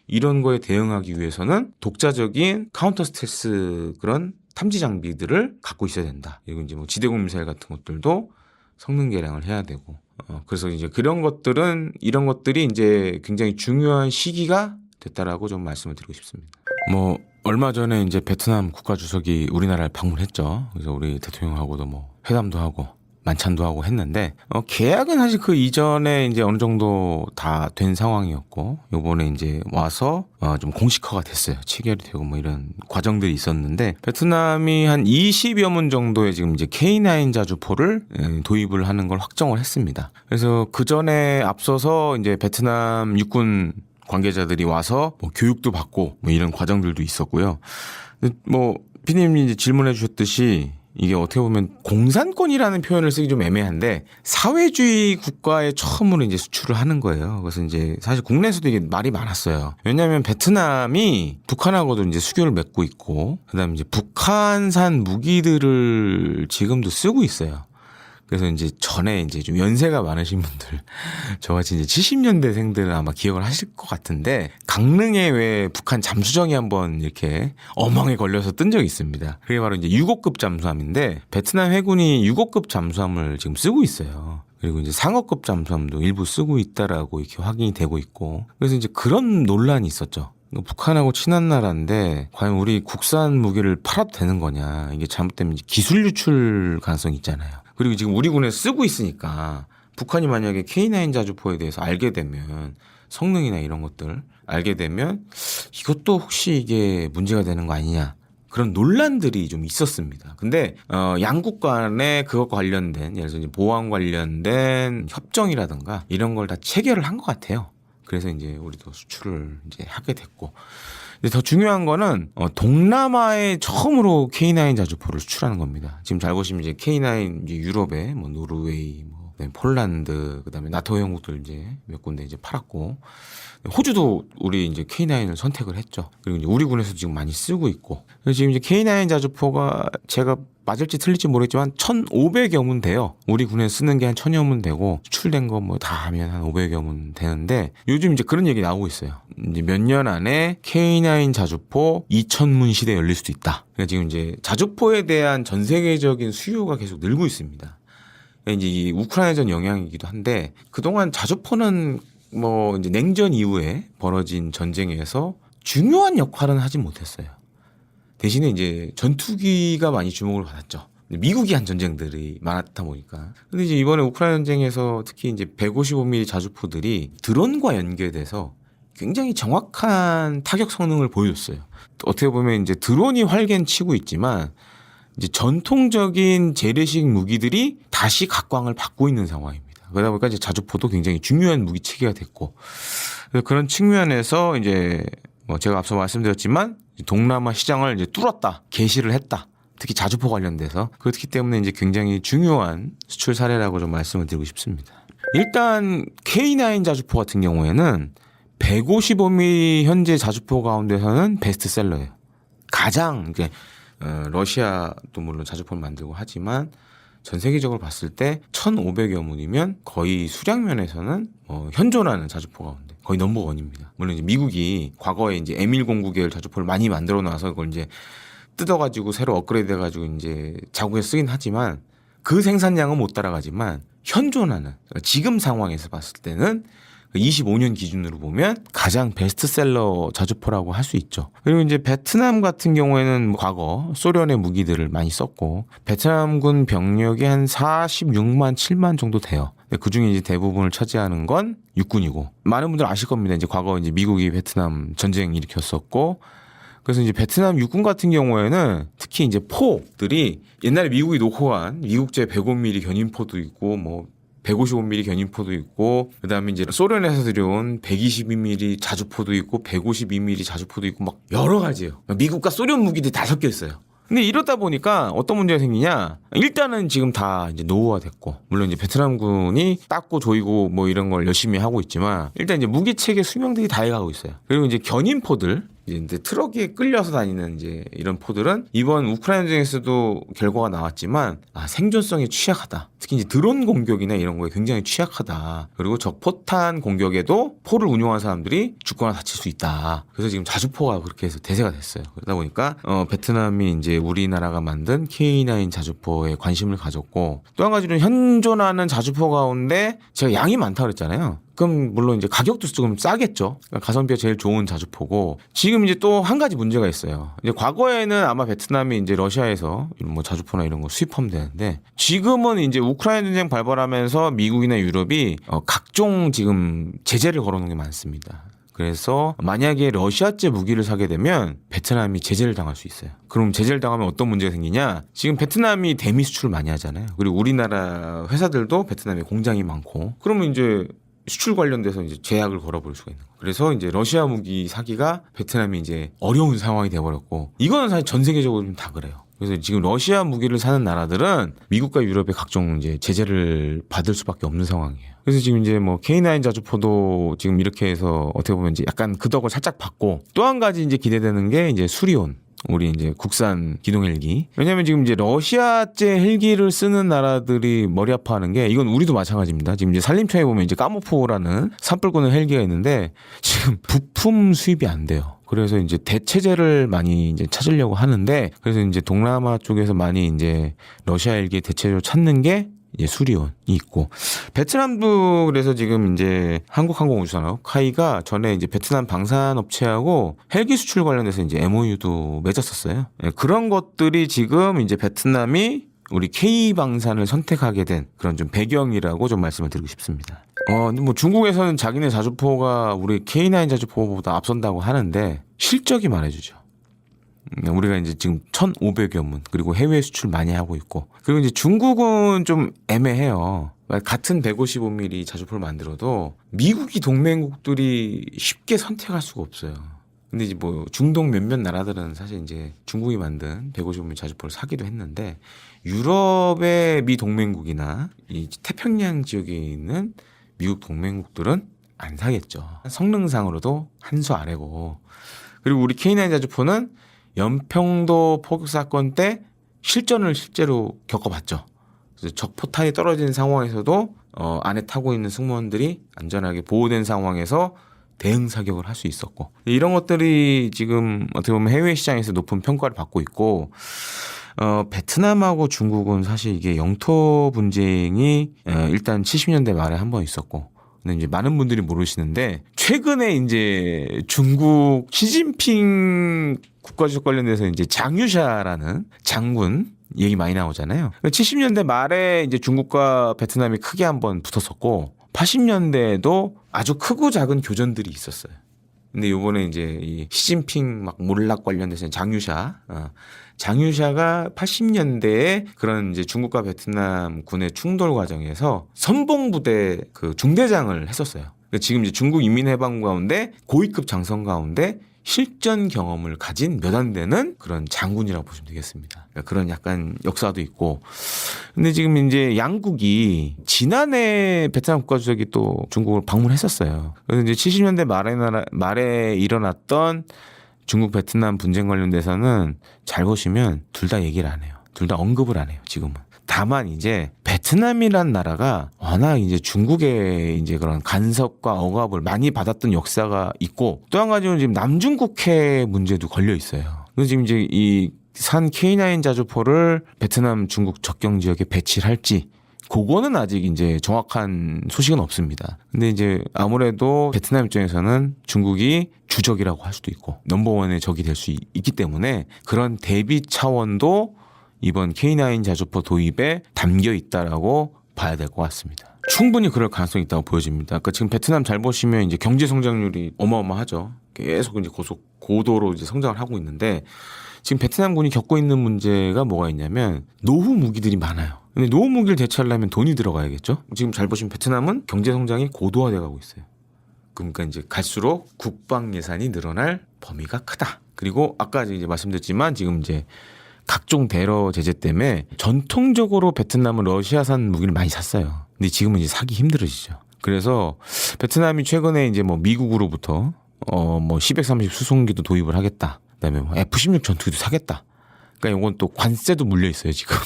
이런 거에 대응하기 위해서는 독자적인 카운터 스텔스 그런 탐지 장비들을 갖고 있어야 된다. 그리고 이제 뭐 지대공 미사일 같은 것들도 성능 개량을 해야 되고, 그래서 이제 이런 것들이 이제 굉장히 중요한 시기가 됐다라고 좀 말씀을 드리고 싶습니다. 뭐 얼마 전에 이제 베트남 국가주석이 우리나라를 방문했죠. 그래서 우리 대통령하고도 뭐 회담도 하고 만찬도 하고 했는데 계약은 사실 그 이전에 이제 어느 정도 다 된 상황이었고, 요번에 이제 와서 좀 공식화가 됐어요. 체결이 되고 뭐 이런 과정들이 있었는데, 베트남이 한 20여 문 정도의 지금 이제 K9 자주포를 도입을 하는 걸 확정을 했습니다. 그래서 그 전에 앞서서 이제 베트남 육군 관계자들이 와서 뭐 교육도 받고 뭐 이런 과정들도 있었고요. 뭐 피디님이 이제 질문해 주셨듯이 이게 어떻게 보면 공산권이라는 표현을 쓰기 좀 애매한데 사회주의 국가에 처음으로 이제 수출을 하는 거예요. 그래서 이제 사실 국내에서도 이게 말이 많았어요. 왜냐하면 베트남이 북한하고도 이제 수교를 맺고 있고 그다음에 이제 북한산 무기들을 지금도 쓰고 있어요. 그래서 이제 전에 이제 좀 연세가 많으신 분들, 저같이 이제 70년대생들은 아마 기억을 하실 것 같은데, 강릉에 왜 북한 잠수정이 한번 이렇게 어망에 걸려서 뜬 적이 있습니다. 그게 바로 이제 6호급 잠수함인데, 베트남 해군이 6호급 잠수함을 지금 쓰고 있어요. 그리고 이제 상어급 잠수함도 일부 쓰고 있다라고 이렇게 확인이 되고 있고, 그래서 이제 그런 논란이 있었죠. 북한하고 친한 나라인데 과연 우리 국산 무기를 팔아도 되는 거냐, 이게 잘못되면 이제 기술 유출 가능성이 있잖아요. 그리고 지금 우리 군에 쓰고 있으니까 북한이 만약에 K9 자주포에 대해서 알게 되면, 성능이나 이런 것들 알게 되면 이것도 혹시 이게 문제가 되는 거 아니냐, 그런 논란들이 좀 있었습니다. 근데 양국 간에 그것과 관련된, 예를 들어서 이제 보안 관련된 협정이라든가 이런 걸 다 체결을 한 것 같아요. 그래서 이제 우리도 수출을 이제 하게 됐고, 근데 더 중요한 거는 동남아에 처음으로 K9 자주포를 수출하는 겁니다. 지금 잘 보시면 이제 K9 이제 유럽에 뭐 노르웨이, 뭐 폴란드, 그다음에 나토 형국들 이제 몇 군데 이제 팔았고, 호주도 우리 이제 K9을 선택을 했죠. 그리고 이제 우리 군에서 지금 많이 쓰고 있고, 그래서 지금 이제 K9 자주포가 제가 맞을지 틀릴지 모르겠지만 1,500여 문 돼요. 우리 군에 쓰는 게 한 1,000여 문 되고, 수출된 거 뭐 다 하면 한 500여 문 되는데, 요즘 이제 그런 얘기 나오고 있어요. 이제 몇 년 안에 K9 자주포 2,000문 시대 열릴 수도 있다. 그러니까 지금 이제 자주포에 대한 전 세계적인 수요가 계속 늘고 있습니다. 이제 이 우크라이나전 영향이기도 한데, 그동안 자주포는 뭐 이제 냉전 이후에 벌어진 전쟁에서 중요한 역할은 하지 못했어요. 대신에 이제 전투기가 많이 주목을 받았죠. 미국이 한 전쟁들이 많았다 보니까. 근데 이제 이번에 우크라이나 전쟁에서 특히 이제 155mm 자주포들이 드론과 연계돼서 굉장히 정확한 타격 성능을 보여줬어요. 어떻게 보면 이제 드론이 활개는 치고 있지만 이제 전통적인 재래식 무기들이 다시 각광을 받고 있는 상황입니다. 그러다 보니까 이제 자주포도 굉장히 중요한 무기 체계가 됐고, 그런 측면에서 이제 뭐 제가 앞서 말씀드렸지만 동남아 시장을 이제 뚫었다, 개시를 했다. 특히 자주포 관련돼서. 그렇기 때문에 이제 굉장히 중요한 수출 사례라고 좀 말씀을 드리고 싶습니다. 일단 K9 자주포 같은 경우에는 155mm 현재 자주포 가운데서는 베스트셀러예요. 가장 이제 러시아도 물론 자주포를 만들고 하지만 전 세계적으로 봤을 때 1,500여 문이면 거의 수량면에서는 현존하는 자주포 가운데 거의 넘버원입니다. 물론 이제 미국이 과거에 이제 M109 계열 자주포를 많이 만들어 놔서 그걸 이제 뜯어가지고 새로 업그레이드 해가지고 이제 자국에 쓰긴 하지만 그 생산량은 못 따라가지만 현존하는, 지금 상황에서 봤을 때는 25년 기준으로 보면 가장 베스트셀러 자주포라고 할 수 있죠. 그리고 이제 베트남 같은 경우에는 과거 소련의 무기들을 많이 썼고, 베트남군 병력이 한 46만 7만 정도 돼요. 그 중에 이제 대부분을 차지하는 건 육군이고, 많은 분들 아실 겁니다. 이제 과거 이제 미국이 베트남 전쟁 일으켰었고, 그래서 이제 베트남 육군 같은 경우에는 특히 이제 포들이 옛날에 미국이 놓고 간 미국제 105mm 견인포도 있고, 뭐 155mm 견인포도 있고, 그다음에 이제 소련에서 들여온 122mm 자주포도 있고 152mm 자주포도 있고 막 여러 가지예요. 미국과 소련 무기들이 다 섞여 있어요. 근데 이러다 보니까 어떤 문제가 생기냐? 일단은 지금 다 이제 노후화됐고, 물론 이제 베트남군이 닦고 조이고 뭐 이런 걸 열심히 하고 있지만, 일단 이제 무기 체계 수명들이 다 해가고 있어요. 그리고 이제 견인포들, 이제 트럭에 끌려서 다니는 이제 이런 포들은 이번 우크라이나 전쟁에서도 결과가 나왔지만 생존성이 취약하다. 특히 이제 드론 공격이나 이런 거에 굉장히 취약하다. 그리고 적포탄 공격에도 포를 운용한 사람들이 죽거나 다칠 수 있다. 그래서 지금 자주포가 그렇게 해서 대세가 됐어요. 그러다 보니까 베트남이 이제 우리나라가 만든 K9 자주포에 관심을 가졌고, 또 한 가지는 현존하는 자주포 가운데 제가 양이 많다 그랬잖아요. 그럼 물론 이제 가격도 조금 싸겠죠. 가성비가 제일 좋은 자주포고, 지금 이제 또 한 가지 문제가 있어요. 이제 과거에는 아마 베트남이 이제 러시아에서 뭐 자주포나 이런 거 수입하면 되는데, 지금은 이제 우크라이나 전쟁 발발하면서 미국이나 유럽이 각종 지금 제재를 걸어놓은 게 많습니다. 그래서 만약에 러시아제 무기를 사게 되면 베트남이 제재를 당할 수 있어요. 그럼 제재를 당하면 어떤 문제가 생기냐? 지금 베트남이 대미 수출을 많이 하잖아요. 그리고 우리나라 회사들도 베트남에 공장이 많고, 그러면 이제 수출 관련돼서 이제 제약을 걸어버릴 수가 있는 거예요. 그래서 이제 러시아 무기 사기가 베트남이 이제 어려운 상황이 돼버렸고, 이거는 사실 전 세계적으로 좀 다 그래요. 그래서 지금 러시아 무기를 사는 나라들은 미국과 유럽의 각종 이제 제재를 받을 수밖에 없는 상황이에요. 그래서 지금 이제 뭐 K9 자주포도 지금 이렇게 해서 어떻게 보면 이제 약간 그 덕을 살짝 받고, 또 한 가지 이제 기대되는 게 이제 수리온. 우리 이제 국산 기동 헬기. 왜냐면 지금 이제 러시아제 헬기를 쓰는 나라들이 머리 아파하는 게, 이건 우리도 마찬가지입니다. 지금 이제 산림청에 보면 이제 까모포라는 산불 끄는 헬기가 있는데 지금 부품 수입이 안 돼요. 그래서 이제 대체제를 많이 이제 찾으려고 하는데, 그래서 이제 동남아 쪽에서 많이 이제 러시아 헬기의 대체제를 찾는 게 이제 수리온이 있고, 베트남도 그래서 지금 이제 한국항공우주산업 카이가 전에 이제 베트남 방산업체하고 헬기 수출 관련해서 이제 MOU도 맺었었어요. 예, 그런 것들이 지금 이제 베트남이 우리 K방산을 선택하게 된 그런 좀 배경이라고 좀 말씀을 드리고 싶습니다. 근데 뭐 중국에서는 자기네 자주포가 우리 K9 자주포보다 앞선다고 하는데 실적이 말해주죠. 우리가 이제 지금 1,500여 문, 그리고 해외 수출 많이 하고 있고, 그리고 이제 중국은 좀 애매해요. 같은 155mm 자주포를 만들어도 미국이 동맹국들이 쉽게 선택할 수가 없어요. 근데 이제 뭐 중동 몇몇 나라들은 사실 이제 중국이 만든 155mm 자주포를 사기도 했는데, 유럽의 미 동맹국이나 이 태평양 지역에 있는 미국 동맹국들은 안 사겠죠. 성능상으로도 한 수 아래고, 그리고 우리 K9 자주포는 연평도 포격 사건 때 실전을 실제로 겪어봤죠. 그래서 적 포탄이 떨어진 상황에서도 안에 타고 있는 승무원들이 안전하게 보호된 상황에서 대응 사격을 할 수 있었고, 이런 것들이 지금 어떻게 보면 해외 시장에서 높은 평가를 받고 있고, 베트남하고 중국은 사실 이게 영토 분쟁이 일단 70년대 말에 한 번 있었고, 근데 이제 많은 분들이 모르시는데 최근에 이제 중국 시진핑 국가주석 관련돼서 이제 장유샤라는 장군 얘기 많이 나오잖아요. 70년대 말에 이제 중국과 베트남이 크게 한번 붙었었고, 80년대에도 아주 크고 작은 교전들이 있었어요. 근데 요번에 이제 이 시진핑 막 몰락 관련돼서 장유샤가 80년대에 그런 이제 중국과 베트남 군의 충돌 과정에서 선봉부대 그 중대장을 했었어요. 그러니까 지금 이제 중국 인민해방 가운데 고위급 장성 가운데 실전 경험을 가진 몇 안 되는 그런 장군이라고 보시면 되겠습니다. 그러니까 그런 약간 역사도 있고. 근데 지금 이제 양국이 지난해 베트남 국가주석이 또 중국을 방문했었어요. 그래서 이제 70년대 말에 일어났던 중국 베트남 분쟁 관련돼서는 잘 보시면 둘 다 얘기를 안 해요. 둘 다 언급을 안 해요, 지금은. 다만 이제 베트남이란 나라가 워낙 이제 중국의 이제 그런 간섭과 억압을 많이 받았던 역사가 있고, 또 한 가지는 지금 남중국해 문제도 걸려 있어요. 그래서 지금 이제 이 산 K9 자주포를 베트남 중국 접경 지역에 배치를 할지, 그거는 아직 이제 정확한 소식은 없습니다. 근데 이제 아무래도 베트남 입장에서는 중국이 주적이라고 할 수도 있고 넘버원의 적이 될 수 있기 때문에 그런 대비 차원도 이번 K9 자주포 도입에 담겨 있다라고 봐야 될 것 같습니다. 충분히 그럴 가능성이 있다고 보여집니다. 그러니까 지금 베트남 잘 보시면 이제 경제 성장률이 어마어마하죠. 계속 이제 고도로 이제 성장을 하고 있는데, 지금 베트남군이 겪고 있는 문제가 뭐가 있냐면 노후 무기들이 많아요. 근데 노후 무기를 대체하려면 돈이 들어가야겠죠. 지금 잘 보시면 베트남은 경제 성장이 고도화돼 가고 있어요. 그러니까 이제 갈수록 국방 예산이 늘어날 범위가 크다. 그리고 아까 이제 말씀드렸지만 지금 이제 각종 대러 제재 때문에 전통적으로 베트남은 러시아산 무기를 많이 샀어요. 근데 지금은 이제 사기 힘들어지죠. 그래서 베트남이 최근에 이제 뭐 미국으로부터 뭐 C-130 수송기도 도입을 하겠다. 그다음에 뭐 F-16 전투기도 사겠다. 그러니까 이건 또 관세도 물려 있어요, 지금.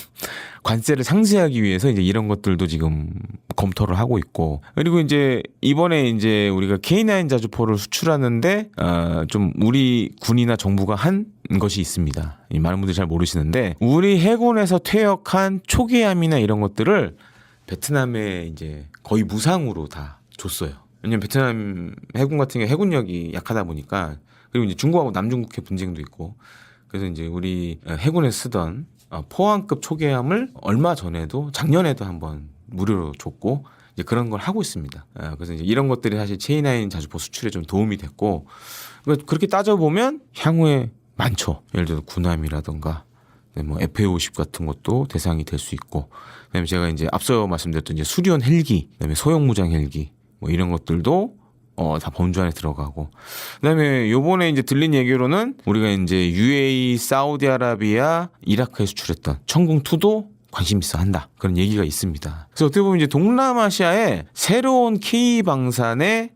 관세를 상쇄하기 위해서 이제 이런 것들도 지금 검토를 하고 있고. 그리고 이제 이번에 이제 우리가 K9 자주포를 수출하는데 좀 우리 군이나 정부가 한 것이 있습니다. 많은 분들이 잘 모르시는데, 우리 해군에서 퇴역한 초계함이나 이런 것들을 베트남에 이제 거의 무상으로 다 줬어요. 왜냐면 베트남 해군 같은 경우 해군력이 약하다 보니까, 그리고 이제 중국하고 남중국해 분쟁도 있고, 그래서 이제 우리 해군에 쓰던 포항급 초계함을 얼마 전에도 작년에도 한번 무료로 줬고, 이제 그런 걸 하고 있습니다. 그래서 이제 이런 것들이 사실 K9 자주포 수출에 좀 도움이 됐고, 그렇게 따져보면 향후에 많죠. 예를 들어 군함이라던가 뭐 FA-50 같은 것도 대상이 될 수 있고, 그다음에 제가 이제 앞서 말씀드렸던 이제 수리온 헬기, 그다음에 소형 무장 헬기 뭐 이런 것들도 다 범주 안에 들어가고. 그다음에 요번에 이제 들린 얘기로는 우리가 이제 UAE, 사우디아라비아, 이라크에 수출했던 천궁2도 관심 있어 한다. 그런 얘기가 있습니다. 그래서 어떻게 보면 이제 동남아시아에 새로운 K 방산의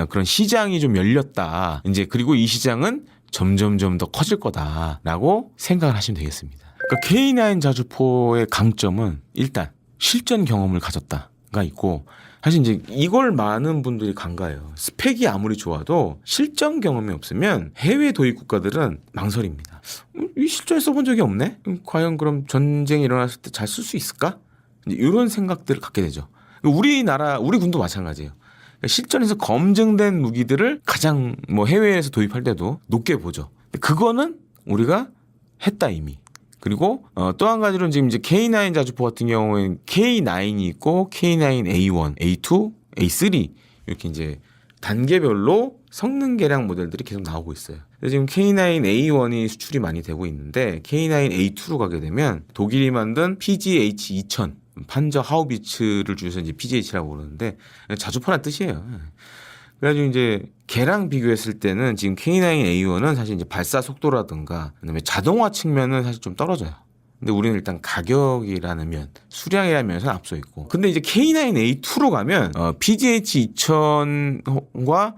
그런 시장이 좀 열렸다. 이제 그리고 이 시장은 점점점 더 커질 거다라고 생각을 하시면 되겠습니다. 그러니까 K9 자주포의 강점은 일단 실전 경험을 가졌다가 있고, 사실 이제 이걸 많은 분들이 간과해요. 스펙이 아무리 좋아도 실전 경험이 없으면 해외 도입 국가들은 망설입니다. 이 실전에 써본 적이 없네? 과연 그럼 전쟁이 일어났을 때 잘 쓸 수 있을까? 이런 생각들을 갖게 되죠. 우리 군도 마찬가지예요. 실전에서 검증된 무기들을 가장 해외에서 도입할 때도 높게 보죠. 그거는 우리가 했다 이미. 그리고 또 한 가지로는 지금 이제 K9 자주포 같은 경우에는 K9이 있고 K9A1, A2, A3 이렇게 이제 단계별로 성능 개량 모델들이 계속 나오고 있어요. 지금 K9A1이 수출이 많이 되고 있는데 K9A2로 가게 되면 독일이 만든 PGH-2000 판저 하우비츠를 줄여서 이제 PGH라고 부르는데 자주포란 뜻이에요. 그래가지고 이제 걔랑 비교했을 때는 지금 K9A1은 사실 이제 발사 속도라든가 그다음에 자동화 측면은 사실 좀 떨어져요. 근데 우리는 일단 가격이라는 면, 수량이라는 면에서는 앞서 있고. 근데 이제 K9A2로 가면 PGH-2000과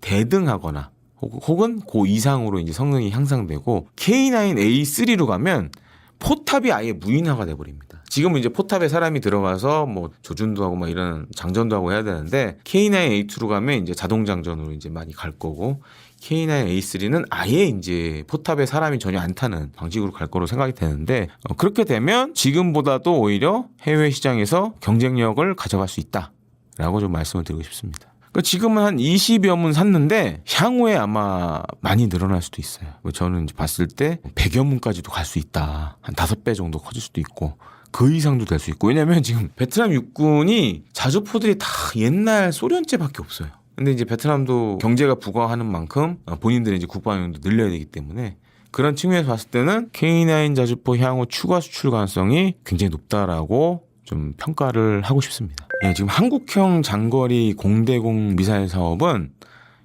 대등하거나 혹은 그 이상으로 이제 성능이 향상되고, K9A3로 가면 포탑이 아예 무인화가 돼버립니다. 지금은 이제 포탑에 사람이 들어가서 조준도 하고 이런 장전도 하고 해야 되는데, K9A2로 가면 이제 자동 장전으로 이제 많이 갈 거고, K9A3는 아예 이제 포탑에 사람이 전혀 안 타는 방식으로 갈 거로 생각이 되는데, 그렇게 되면 지금보다도 오히려 해외 시장에서 경쟁력을 가져갈 수 있다라고 좀 말씀을 드리고 싶습니다. 그러니까 지금은 한 20여 문 샀는데 향후에 아마 많이 늘어날 수도 있어요. 저는 이제 봤을 때 100여 문까지도 갈 수 있다. 한 5배 정도 커질 수도 있고 그 이상도 될 수 있고. 왜냐면 지금 베트남 육군이 자주포들이 다 옛날 소련제밖에 없어요. 근데 이제 베트남도 경제가 부과하는 만큼 본인들의 이제 국방용도 늘려야 되기 때문에 그런 측면에서 봤을 때는 K9 자주포 향후 추가 수출 가능성이 굉장히 높다라고 좀 평가를 하고 싶습니다. 지금 한국형 장거리 공대공 미사일 사업은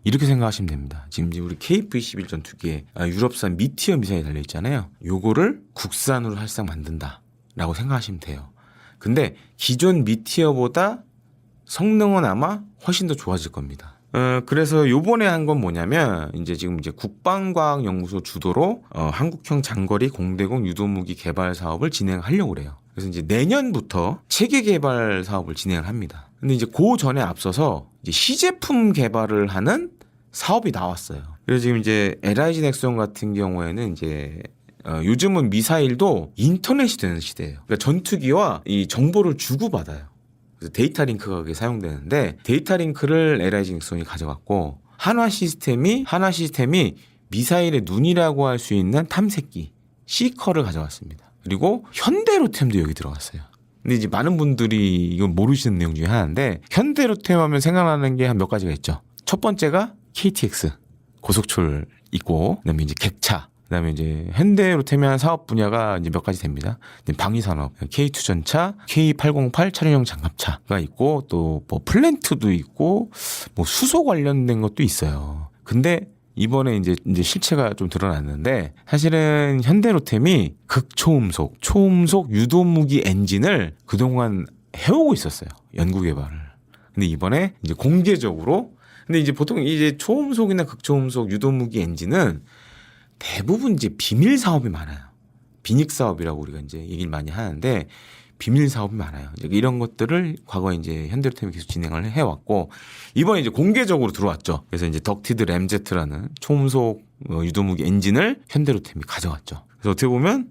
이렇게 생각하시면 됩니다. 지금 이제 우리 KF-21 전투기에 유럽산 미티어 미사일이 달려있잖아요. 요거를 국산으로 살짝 만든다라고 생각하시면 돼요. 근데 기존 미티어보다 성능은 아마 훨씬 더 좋아질 겁니다. 그래서 요번에 한 건 뭐냐면 지금 국방과학연구소 주도로 한국형 장거리 공대공 유도무기 개발 사업을 진행하려고 그래요. 그래서 이제 내년부터 체계 개발 사업을 진행을 합니다. 근데 이제 그 전에 앞서서 이제 시제품 개발을 하는 사업이 나왔어요. 그래서 지금 이제 LIG 넥슨 같은 경우에는 이제 요즘은 미사일도 인터넷이 되는 시대예요. 그러니까 전투기와 이 정보를 주고받아요. 그래서 데이터 링크가 그게 사용되는데, 데이터 링크를 LIG 넥슨이 가져갔고, 한화 시스템이 미사일의 눈이라고 할 수 있는 탐색기 시커를 가져갔습니다. 그리고 현대로템도 여기 들어갔어요. 근데 이제 많은 분들이 이건 모르시는 내용 중에 하나인데, 현대로템 하면 생각나는 게 한 몇 가지가 있죠. 첫 번째가 KTX 고속철 있고, 그다음에 이제 객차, 그다음에 이제 현대로템의 한 사업 분야가 이제 몇 가지 됩니다. 방위산업, K2 전차, K808 차량용 장갑차가 있고, 또 플랜트도 있고, 수소 관련된 것도 있어요. 근데 이번에 이제 실체가 좀 드러났는데, 사실은 현대로템이 초음속 유도무기 엔진을 그동안 해오고 있었어요. 연구 개발을. 근데 이번에 이제 공개적으로, 근데 이제 보통 이제 초음속이나 극초음속 유도무기 엔진은 대부분 이제 비밀 사업이 많아요. 비닉 사업이라고 우리가 이제 얘기를 많이 하는데, 비밀 사업이 많아요. 이런 것들을 과거에 이제 현대로템이 계속 진행을 해왔고, 이번에 이제 공개적으로 들어왔죠. 그래서 이제 덕티드 램제트라는 초음속 유도무기 엔진을 현대로템이 가져왔죠. 그래서 어떻게 보면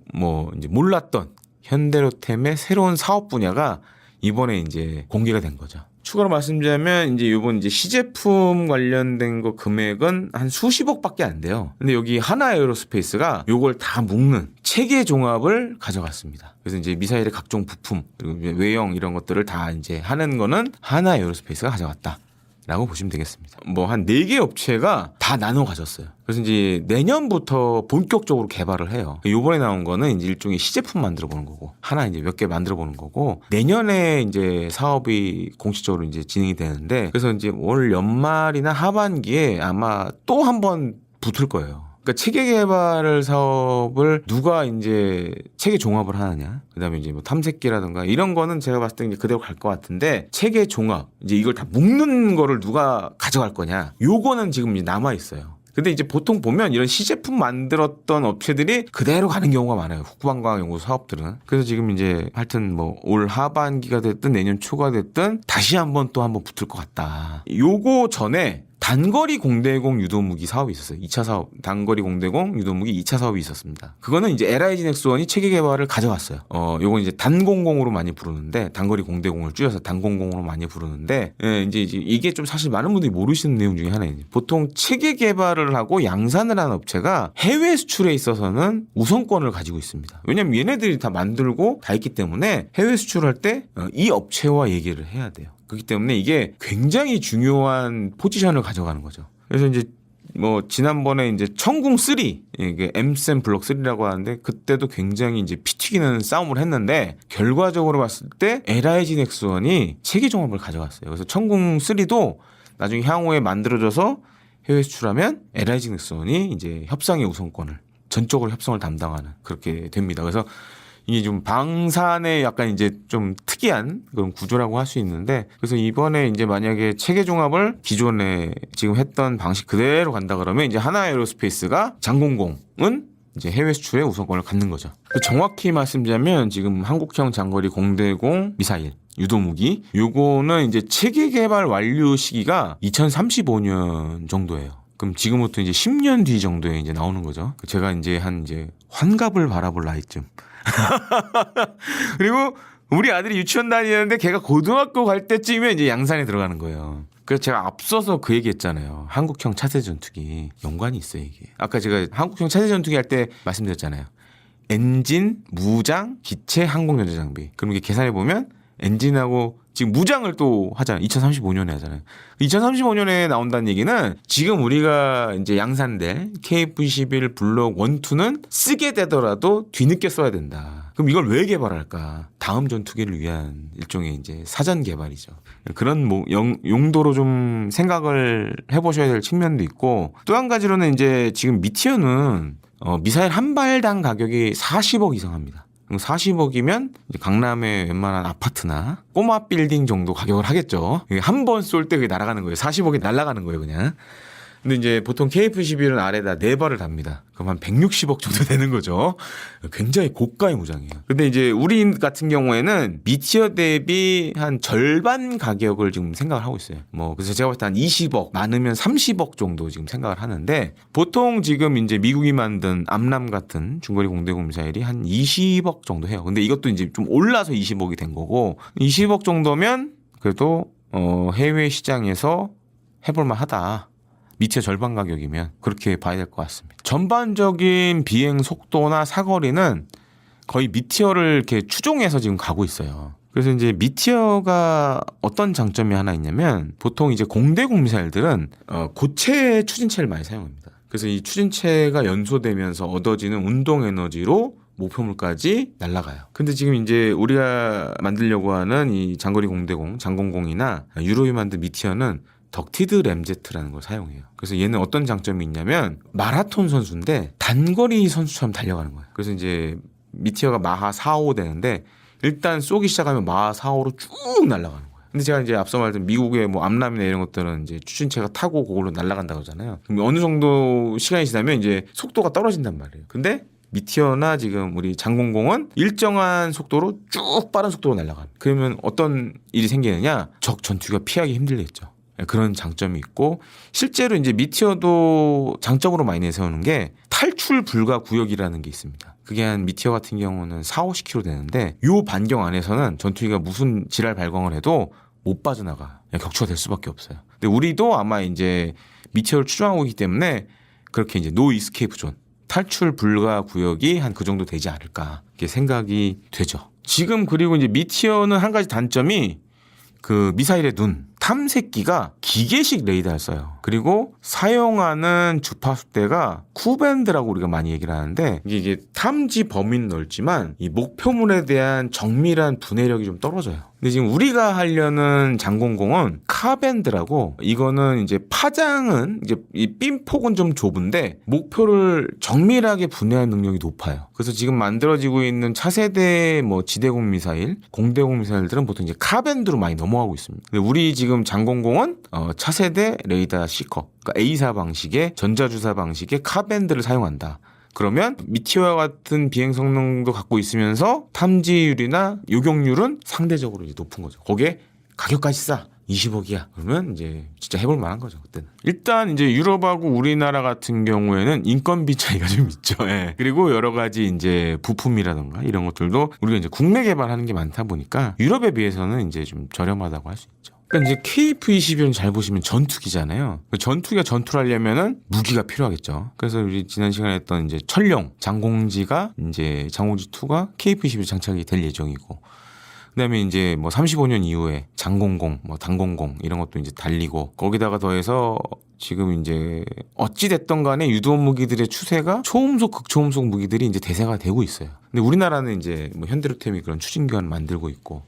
이제 몰랐던 현대로템의 새로운 사업 분야가 이번에 이제 공개가 된 거죠. 추가로 말씀드리면 이번 시제품 관련된 거 금액은 한 수십억밖에 안 돼요. 근데 여기 하나 에어로스페이스가 요걸 다 묶는 체계 종합을 가져갔습니다. 그래서 이제 미사일의 각종 부품 그리고 외형 이런 것들을 다 이제 하는 거는 하나 에어로스페이스가 가져갔다. 라고 보시면 되겠습니다. 뭐 한 4개 업체가 다 나눠 가졌어요. 그래서 이제 내년부터 본격적으로 개발을 해요. 요번에 나온 거는 이제 일종의 시제품 만들어 보는 거고, 하나 이제 몇 개 만들어 보는 거고, 내년에 이제 사업이 공식적으로 이제 진행이 되는데, 그래서 이제 올 연말이나 하반기에 아마 또 한 번 붙을 거예요. 그러니까 체계 개발 사업을 누가 이제 체계 종합을 하느냐, 그다음에 이제 뭐 탐색기라든가 이런 거는 제가 봤을 때 이제 그대로 갈 것 같은데, 체계 종합 이제 이걸 다 묶는 거를 누가 가져갈 거냐, 요거는 지금 이제 남아 있어요. 근데 이제 보통 보면 이런 시제품 만들었던 업체들이 그대로 가는 경우가 많아요. 후쿠방광 연구 사업들은. 그래서 지금 이제 하여튼 뭐 올 하반기가 됐든 내년 초가 됐든 다시 한번 또 한번 붙을 것 같다. 요거 전에 단거리 공대공 유도무기 사업이 있었어요. 2차 사업, 단거리 공대공 유도무기 2차 사업이 있었습니다. 그거는 이제 LIG 넥스원이 체계 개발을 가져갔어요. 요건 이제 단공공으로 많이 부르는데, 단거리 공대공을 줄여서 단공공으로 많이 부르는데, 이제 이게 좀 사실 많은 분들이 모르시는 내용 중에 하나예요. 보통 체계 개발을 하고 양산을 하는 업체가 해외 수출에 있어서는 우선권을 가지고 있습니다. 왜냐면 얘네들이 다 만들고 다 있기 때문에 해외 수출할 때 이 업체와 얘기를 해야 돼요. 그렇기 때문에 이게 굉장히 중요한 포지션을 가져가는 거죠. 그래서 이제 뭐 지난번에 이제 천궁 3, 이게 엠센 블록 3라고 하는데, 그때도 굉장히 이제 피 튀기는 싸움을 했는데, 결과적으로 봤을 때 LIG 넥스원이 체계 종합을 가져갔어요. 그래서 천궁 3도 나중에 향후에 만들어져서 해외 수출하면 LIG 넥스원이 이제 협상의 우선권을, 전적으로 협상을 담당하는 그렇게 됩니다. 그래서 이게 좀 방산의 약간 이제 좀 특이한 그런 구조라고 할 수 있는데, 그래서 이번에 이제 만약에 체계 종합을 기존에 지금 했던 방식 그대로 간다 그러면 이제 하나에어로스페이스가 장공공은 이제 해외 수출에 우선권을 갖는 거죠. 정확히 말씀드리면 지금 한국형 장거리 공대공 미사일 유도무기, 요거는 이제 체계 개발 완료 시기가 2035년 정도예요. 그럼 지금부터 이제 10년 뒤 정도에 이제 나오는 거죠. 제가 이제 한 이제 환갑을 바라볼 나이쯤. 그리고 우리 아들이 유치원 다니는데 걔가 고등학교 갈 때쯤이면 이제 양산에 들어가는 거예요. 그래서 제가 앞서서 그 얘기 했잖아요. 한국형 차세 전투기. 연관이 있어요, 이게. 아까 제가 한국형 차세 전투기 할 때 말씀드렸잖아요. 엔진, 무장, 기체, 항공전자 장비. 그럼 이게 계산해 보면 엔진하고 지금 무장을 또 하잖아요. 2035년에 하잖아요. 2035년에 나온다는 얘기는 지금 우리가 이제 양산될 KF-21 블록 1, 2는 쓰게 되더라도 뒤늦게 써야 된다. 그럼 이걸 왜 개발할까? 다음 전투기를 위한 일종의 이제 사전 개발이죠. 그런 뭐 용도로 좀 생각을 해보셔야 될 측면도 있고, 또 한 가지로는 이제 지금 미티어는 미사일 한 발당 가격이 40억 이상 합니다. 40억이면 강남의 웬만한 아파트나 꼬마 빌딩 정도 가격을 하겠죠. 한 번 쏠 때 그게 날아가는 거예요. 40억이 날아가는 거예요, 그냥. 근데 이제 보통 KF-11은 아래다 4발을 답니다. 그럼 한 160억 정도 되는 거죠. 굉장히 고가의 무장이에요. 근데 이제 우리 같은 경우에는 미티어 대비 한 절반 가격을 지금 생각을 하고 있어요. 뭐 그래서 제가 봤을 때 한 20억, 많으면 30억 정도 지금 생각을 하는데, 보통 지금 이제 미국이 만든 암람 같은 중거리 공대공 미사일이 한 20억 정도 해요. 근데 이것도 이제 좀 올라서 20억이 된 거고, 20억 정도면 그래도 해외 시장에서 해볼만 하다. 미티어 절반 가격이면 그렇게 봐야 될 것 같습니다. 전반적인 비행 속도나 사거리는 거의 미티어를 이렇게 추종해서 지금 가고 있어요. 그래서 이제 미티어가 어떤 장점이 하나 있냐면, 보통 이제 공대공 미사일들은 고체 추진체를 많이 사용합니다. 그래서 이 추진체가 연소되면서 얻어지는 운동 에너지로 목표물까지 날아가요. 근데 지금 이제 우리가 만들려고 하는 이 장거리 공대공, 장공공이나 유럽이 만든 미티어는 덕티드 램제트라는 걸 사용해요. 그래서 얘는 어떤 장점이 있냐면, 마라톤 선수인데 단거리 선수처럼 달려가는 거예요. 그래서 이제 미티어가 마하 4, 5 되는데, 일단 쏘기 시작하면 마하 4, 5로 쭉 날아가는 거예요. 근데 제가 이제 앞서 말했던 미국의 뭐 암람이나 이런 것들은 이제 추진체가 타고 그걸로 날아간다고 하잖아요. 그럼 어느 정도 시간이 지나면 이제 속도가 떨어진단 말이에요. 근데 미티어나 지금 우리 장공공은 일정한 속도로 쭉 빠른 속도로 날아가는. 그러면 어떤 일이 생기느냐? 적 전투기가 피하기 힘들겠죠. 그런 장점이 있고, 실제로 이제 미티어도 장점으로 많이 내세우는 게 탈출 불가 구역이라는 게 있습니다. 그게 한 미티어 같은 경우는 4, 50km 되는데, 요 반경 안에서는 전투기가 무슨 지랄 발광을 해도 못 빠져나가. 격추가 될 수밖에 없어요. 근데 우리도 아마 이제 미티어를 추종하고 있기 때문에 그렇게 이제 노 이스케이프 존, 탈출 불가 구역이 한 그 정도 되지 않을까, 이렇게 생각이 되죠. 지금 그리고 이제 미티어는 한 가지 단점이 그 미사일의 눈, 탐색기가 기계식 레이더를 써요. 그리고 사용하는 주파수대가 Q밴드라고 우리가 많이 얘기를 하는데 이게 탐지 범위는 넓지만 이 목표물에 대한 정밀한 분해력이 좀 떨어져요. 근데 지금 우리가 하려는 장공공은 카밴드라고, 이거는 이제 파장은 이제 이 빔폭은 좀 좁은데 목표를 정밀하게 분해할 능력이 높아요. 그래서 지금 만들어지고 있는 차세대 뭐 지대공 미사일, 공대공 미사일들은 보통 이제 카밴드로 많이 넘어가고 있습니다. 근데 우리 지금 장공공은 차세대 레이더 시커, 그러니까 A4 방식의 전자주사 방식의 카밴드를 사용한다. 그러면 미티어와 같은 비행 성능도 갖고 있으면서 탐지율이나 요격률은 상대적으로 이제 높은 거죠. 거기에 가격까지 싸. 20억이야. 그러면 이제 진짜 해볼 만한 거죠, 그때는. 일단 이제 유럽하고 우리나라 같은 경우에는 인건비 차이가 좀 있죠. 예. 그리고 여러 가지 이제 부품이라던가 이런 것들도 우리가 이제 국내 개발하는 게 많다 보니까 유럽에 비해서는 이제 좀 저렴하다고 할 수 있죠. 그러니까 이제 KF-21은 잘 보시면 전투기잖아요. 전투기가 전투를 하려면은 무기가 필요하겠죠. 그래서 우리 지난 시간에 했던 이제 천룡 장공지가 이제 장공지 2가 KF-21 장착이 될 예정이고, 그다음에 이제 뭐 35년 이후에 장공공, 뭐 단공공 이런 것도 이제 달리고, 거기다가 더해서 지금 이제 어찌 됐던 간에 유도 무기들의 추세가 초음속, 극초음속 무기들이 이제 대세가 되고 있어요. 근데 우리나라는 이제 뭐 현대로템이 그런 추진기관을 만들고 있고,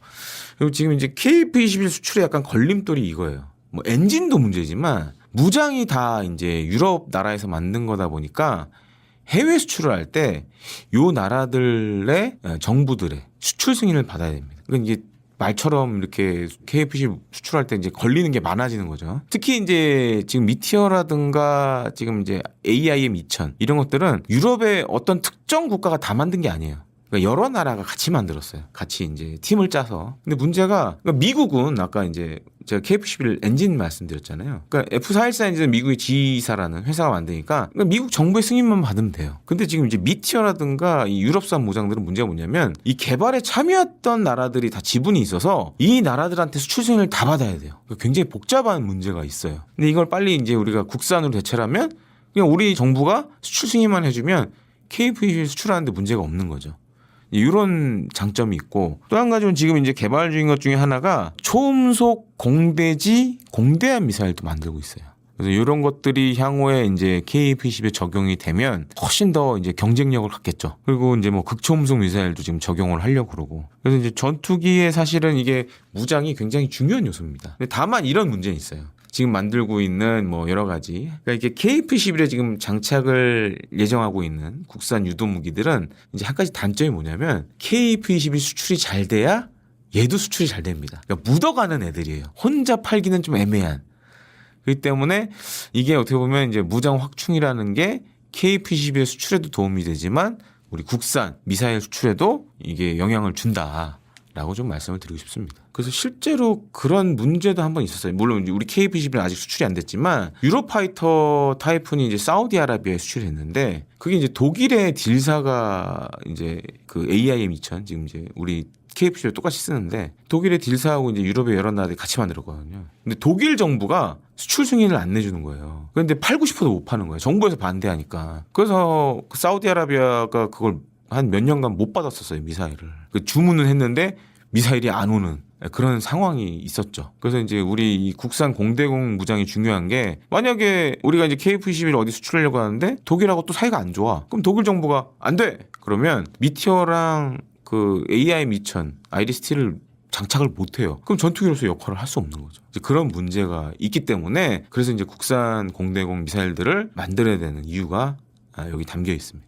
그리고 지금 이제 KF-21 수출에 약간 걸림돌이 이거예요. 뭐 엔진도 문제지만 무장이 다 이제 유럽 나라에서 만든 거다 보니까 해외 수출을 할 때 요 나라들의 정부들의 수출 승인을 받아야 됩니다. 그러니까 이게 말처럼 이렇게 KF-21 수출할 때 이제 걸리는 게 많아지는 거죠. 특히 이제 지금 미티어라든가 지금 이제 AIM-2000 이런 것들은 유럽의 어떤 특정 국가가 다 만든 게 아니에요. 그러니까 여러 나라가 같이 만들었어요. 같이 이제 팀을 짜서. 근데 문제가, 그러니까 미국은 아까 이제 제가 KF-21 엔진 말씀드렸잖아요. 그러니까 F414 엔진은 미국의 G사라는 회사가 만드니까 그러니까 미국 정부의 승인만 받으면 돼요. 근데 지금 이제 미티어라든가 이 유럽산 모장들은 문제가 뭐냐면 이 개발에 참여했던 나라들이 다 지분이 있어서 이 나라들한테 수출 승인을 다 받아야 돼요. 그러니까 굉장히 복잡한 문제가 있어요. 근데 이걸 빨리 이제 우리가 국산으로 대체하면 그냥 우리 정부가 수출 승인만 해주면 KF-21 수출하는데 문제가 없는 거죠. 이런 장점이 있고, 또 한 가지는 지금 이제 개발 중인 것 중에 하나가 초음속 공대지 공대함 미사일도 만들고 있어요. 그래서 이런 것들이 향후에 이제 KF-21에 적용이 되면 훨씬 더 이제 경쟁력을 갖겠죠. 그리고 이제 뭐 극초음속 미사일도 지금 적용을 하려고 그러고. 그래서 이제 전투기에 사실은 이게 무장이 굉장히 중요한 요소입니다. 근데 다만 이런 문제는 있어요. 지금 만들고 있는 뭐 여러 가지, 그러니까 이게 KF-21에 지금 장착을 예정하고 있는 국산 유도 무기들은 이제 한 가지 단점이 뭐냐면 KF-21 수출이 잘 돼야 얘도 수출이 잘 됩니다. 그러니까 묻어가는 애들이에요. 혼자 팔기는 좀 애매한. 그렇기 때문에 이게 어떻게 보면 이제 무장 확충이라는 게 KF-21 수출에도 도움이 되지만 우리 국산 미사일 수출에도 이게 영향을 준다라고 좀 말씀을 드리고 싶습니다. 그래서 실제로 그런 문제도 한번 있었어요. 물론 우리 KF-21은 아직 수출이 안 됐지만 유로파이터 타이푼이 이제 사우디아라비아에 수출했는데 그게 이제 독일의 딜사가 이제 그 AIM-2000 지금 이제 우리 KF-21 똑같이 쓰는데 독일의 딜사하고 이제 유럽의 여러 나라들이 같이 만들었거든요. 근데 독일 정부가 수출 승인을 안 내주는 거예요. 그런데 팔고 싶어도 못 파는 거예요. 정부에서 반대하니까. 그래서 사우디아라비아가 그걸 한 몇 년간 못 받았었어요, 미사일을. 그 주문을 했는데 미사일이 안 오는 그런 상황이 있었죠. 그래서 이제 우리 이 국산 공대공 무장이 중요한 게, 만약에 우리가 이제 KF-21 어디 수출하려고 하는데 독일하고 또 사이가 안 좋아. 그럼 독일 정부가 안 돼. 그러면 미티어랑 그 AIM-2000 아이리스-T를 장착을 못 해요. 그럼 전투기로서 역할을 할 수 없는 거죠. 이제 그런 문제가 있기 때문에 그래서 이제 국산 공대공 미사일들을 만들어야 되는 이유가 여기 담겨 있습니다.